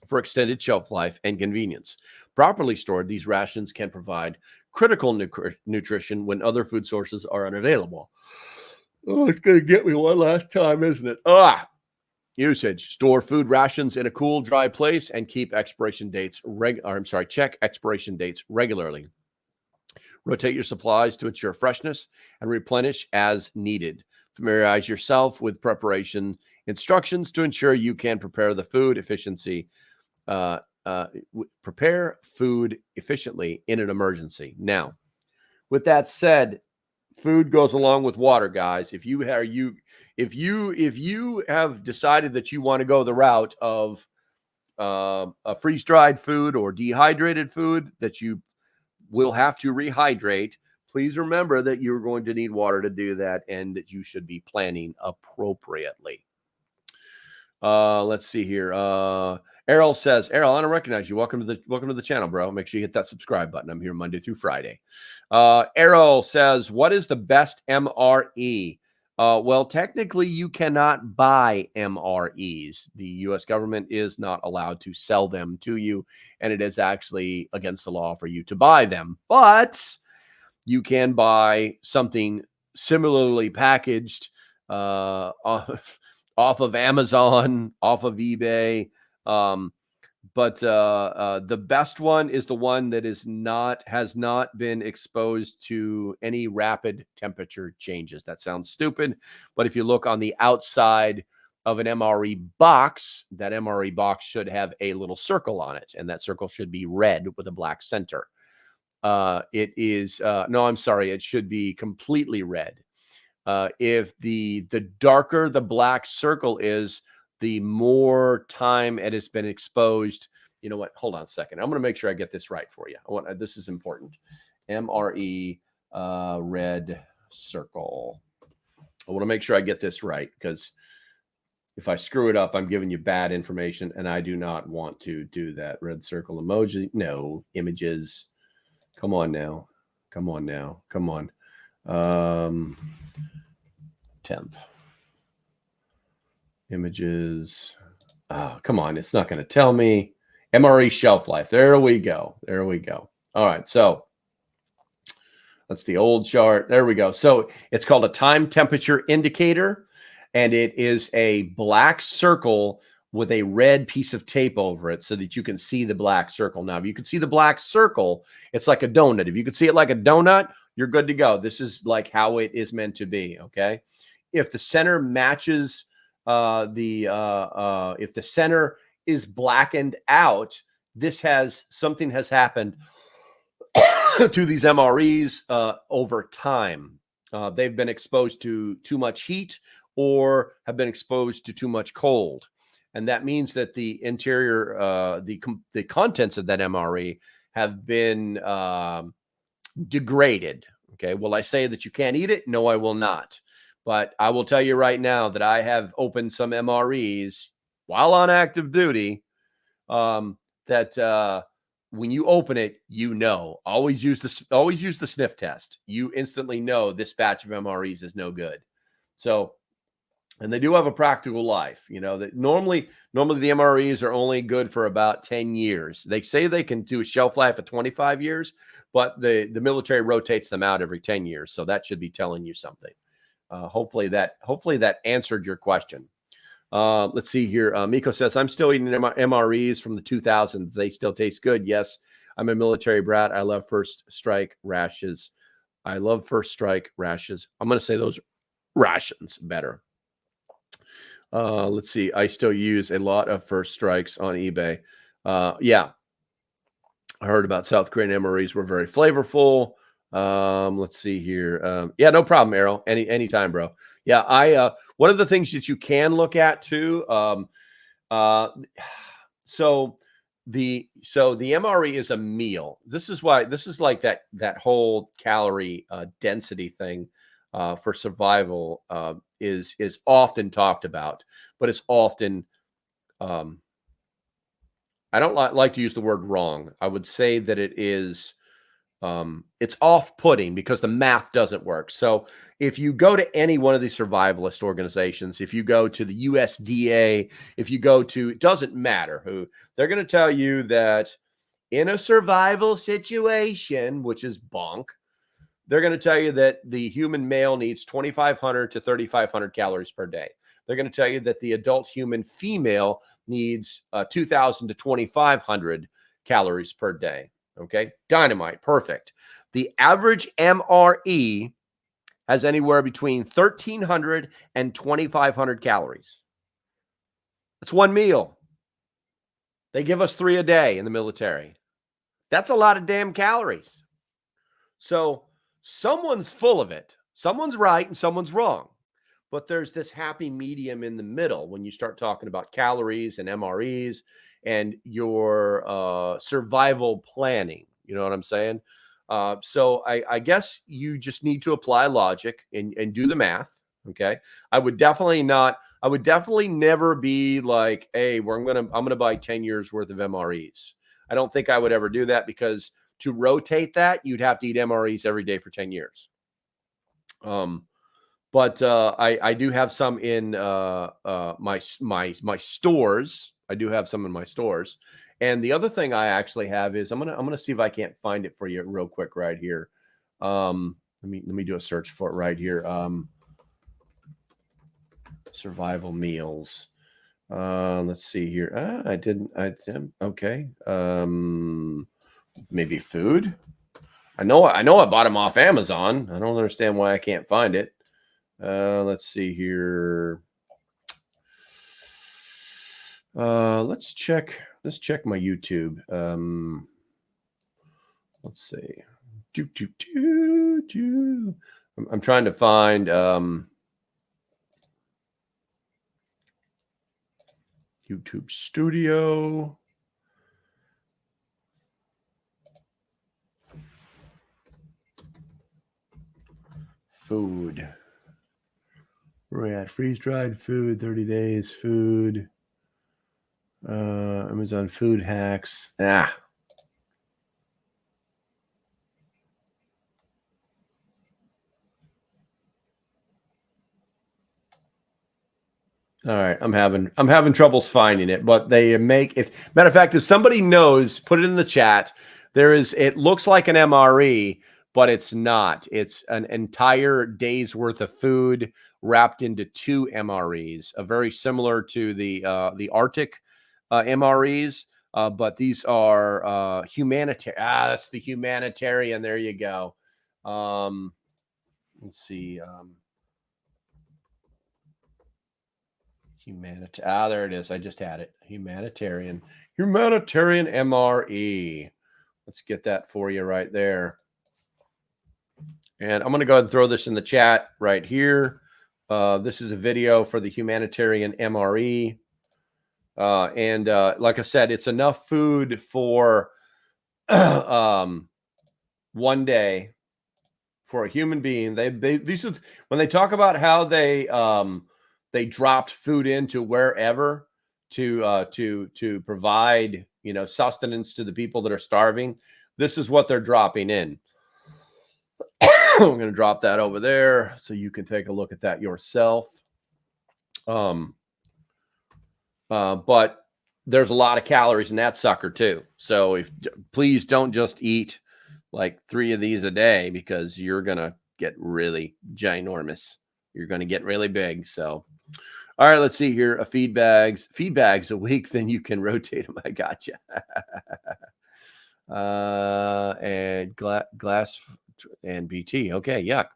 for extended shelf life and convenience. Properly stored, these rations can provide critical nutrition when other food sources are unavailable. Oh, it's going to get me one last time, isn't it? Usage. Store food rations in a cool, dry place and keep expiration dates check expiration dates regularly. Rotate your supplies to ensure freshness and replenish as needed. Familiarize yourself with preparation instructions to ensure you can prepare the food efficiency. Prepare food efficiently in an emergency. Now, with that said, food goes along with water, guys. If you have decided that you want to go the route of a freeze-dried food or dehydrated food that you will have to rehydrate, please remember that you're going to need water to do that, and that you should be planning appropriately. Let's see here. Errol says, Errol, I don't recognize you. Welcome to the channel, bro. Make sure you hit that subscribe button. I'm here Monday through Friday. Errol says, what is the best MRE? Well, technically, you cannot buy MREs. The U.S. government is not allowed to sell them to you, and it is actually against the law for you to buy them. But you can buy something similarly packaged off of Amazon, off of eBay. But the best one is the one that has not been exposed to any rapid temperature changes. That sounds stupid, but if you look on the outside of an MRE box, that MRE box should have a little circle on it, and that circle should be red with a black center. It should be completely red. If the darker the black circle is, the more time it has been exposed. You know what? Hold on a second. I'm going to make sure I get this right for you. This is important. MRE red circle. I want to make sure I get this right, because if I screw it up, I'm giving you bad information, and I do not want to do that. Red circle emoji. No, images. Come on now. Come on now. Come on. Temp. Images. Oh, come on. It's not going to tell me. MRE shelf life. There we go. There we go. All right. So that's the old chart. There we go. So it's called a time temperature indicator, and it is a black circle with a red piece of tape over it so that you can see the black circle. Now, if you can see the black circle, it's like a donut. If you can see it like a donut, you're good to go. This is like how it is meant to be, okay? If the center matches if the center is blackened out, something has happened to these MREs over time. They've been exposed to too much heat or have been exposed to too much cold. And that means that the interior, the contents of that MRE have been degraded. Okay. Will I say that you can't eat it? No, I will not. But I will tell you right now that I have opened some MREs while on active duty that when you open it, always use the sniff test. You instantly know this batch of MREs is no good. So, and they do have a practical life, that normally the MREs are only good for about 10 years. They say they can do a shelf life of 25 years, but the military rotates them out every 10 years. So that should be telling you something. Hopefully that answered your question. Let's see here. Miko says, I'm still eating MREs from the 2000s. They still taste good. Yes, I'm a military brat. I love first strike rashes. I'm going to say those rations better. Let's see. I still use a lot of first strikes on eBay. Yeah. I heard about South Korean MREs were very flavorful. Let's see here. Yeah, no problem, Errol. Anytime, bro. Yeah, one of the things that you can look at too. So the MRE is a meal. This is like that whole calorie density thing for survival is often talked about, but it's often I don't like to use the word wrong. I would say that it is it's off-putting because the math doesn't work. So if you go to any one of these survivalist organizations, if you go to the USDA, it doesn't matter who, they're going to tell you that in a survival situation, which is bunk, they're going to tell you that the human male needs 2,500 to 3,500 calories per day. They're going to tell you that the adult human female needs 2,000 to 2,500 calories per day. Okay, dynamite, perfect. The average MRE has anywhere between 1,300 and 2,500 calories. That's one meal. They give us 3 a day in the military. That's a lot of damn calories. So someone's full of it. Someone's right and someone's wrong. But there's this happy medium in the middle when you start talking about calories and MREs and your survival planning. You know what I'm saying? So I guess you just need to apply logic and do the math. Okay. I would definitely never be like, hey, I'm gonna buy 10 years worth of MREs. I don't think I would ever do that because to rotate that, you'd have to eat MREs every day for 10 years. But I do have some in my stores. I do have some in my stores. And the other thing I actually have is I'm gonna see if I can't find it for you real quick right here. Let me do a search for it right here. Survival meals. Let's see here. I didn't. Okay. Maybe food. I know I bought them off Amazon. I don't understand why I can't find it. Let's see here. Let's check my YouTube. Let's see. I'm trying to find YouTube Studio. Food. We're at freeze-dried food, 30 days food. Amazon food hacks. All right, I'm having troubles finding it, but they make if matter of fact, if somebody knows, put it in the chat. It looks like an MRE, but it's not. It's an entire day's worth of food wrapped into 2 MREs, very similar to the Arctic MREs, but these are humanitarian. That's the humanitarian. There you go. Let's see. There it is. I just had it. Humanitarian MRE. Let's get that for you right there. And I'm going to go ahead and throw this in the chat right here. This is a video for the humanitarian MRE. Like I said, it's enough food for 1 day for a human being. When they talk about how they dropped food into wherever to provide, sustenance to the people that are starving. This is what they're dropping in. I'm going to drop that over there so you can take a look at that yourself. But there's a lot of calories in that sucker too. So please don't just eat like 3 of these a day, because you're going to get really ginormous. You're going to get really big. So, all right, let's see here. Feed bags a week, then you can rotate them. I gotcha. And glass and BT. Okay, yuck.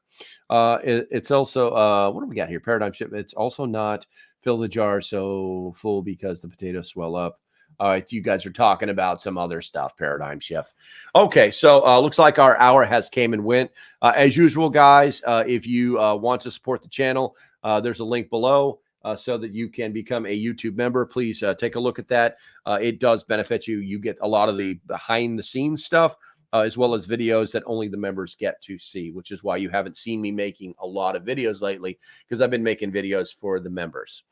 It's also what do we got here? Paradigm shift. It's also not fill the jar so full because the potatoes swell up. All right, you guys are talking about some other stuff, Paradigm Shift. Okay, so looks like our hour has came and went. As usual, guys, if you want to support the channel, there's a link below so that you can become a YouTube member. Please take a look at that. It does benefit you. You get a lot of the behind-the-scenes stuff, as well as videos that only the members get to see, which is why you haven't seen me making a lot of videos lately, because I've been making videos for the members.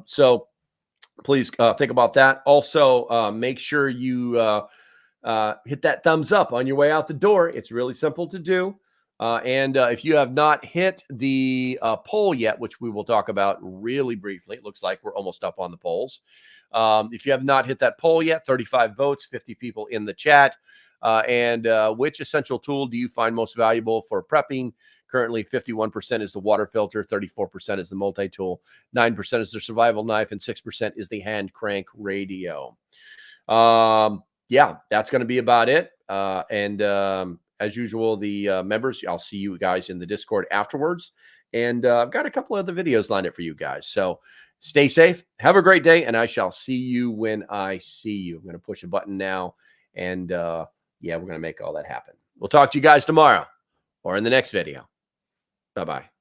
So please think about that. Also, make sure you hit that thumbs up on your way out the door. It's really simple to do. If you have not hit the poll yet, which we will talk about really briefly, it looks like we're almost up on the polls. If you have not hit that poll yet, 35 votes, 50 people in the chat. Which essential tool do you find most valuable for prepping? Currently, 51% is the water filter, 34% is the multi-tool, 9% is the survival knife, and 6% is the hand crank radio. Yeah, that's going to be about it. As usual, the members, I'll see you guys in the Discord afterwards. And I've got a couple other videos lined up for you guys. So stay safe. Have a great day. And I shall see you when I see you. I'm going to push a button now. And yeah, we're going to make all that happen. We'll talk to you guys tomorrow or in the next video. Bye-bye.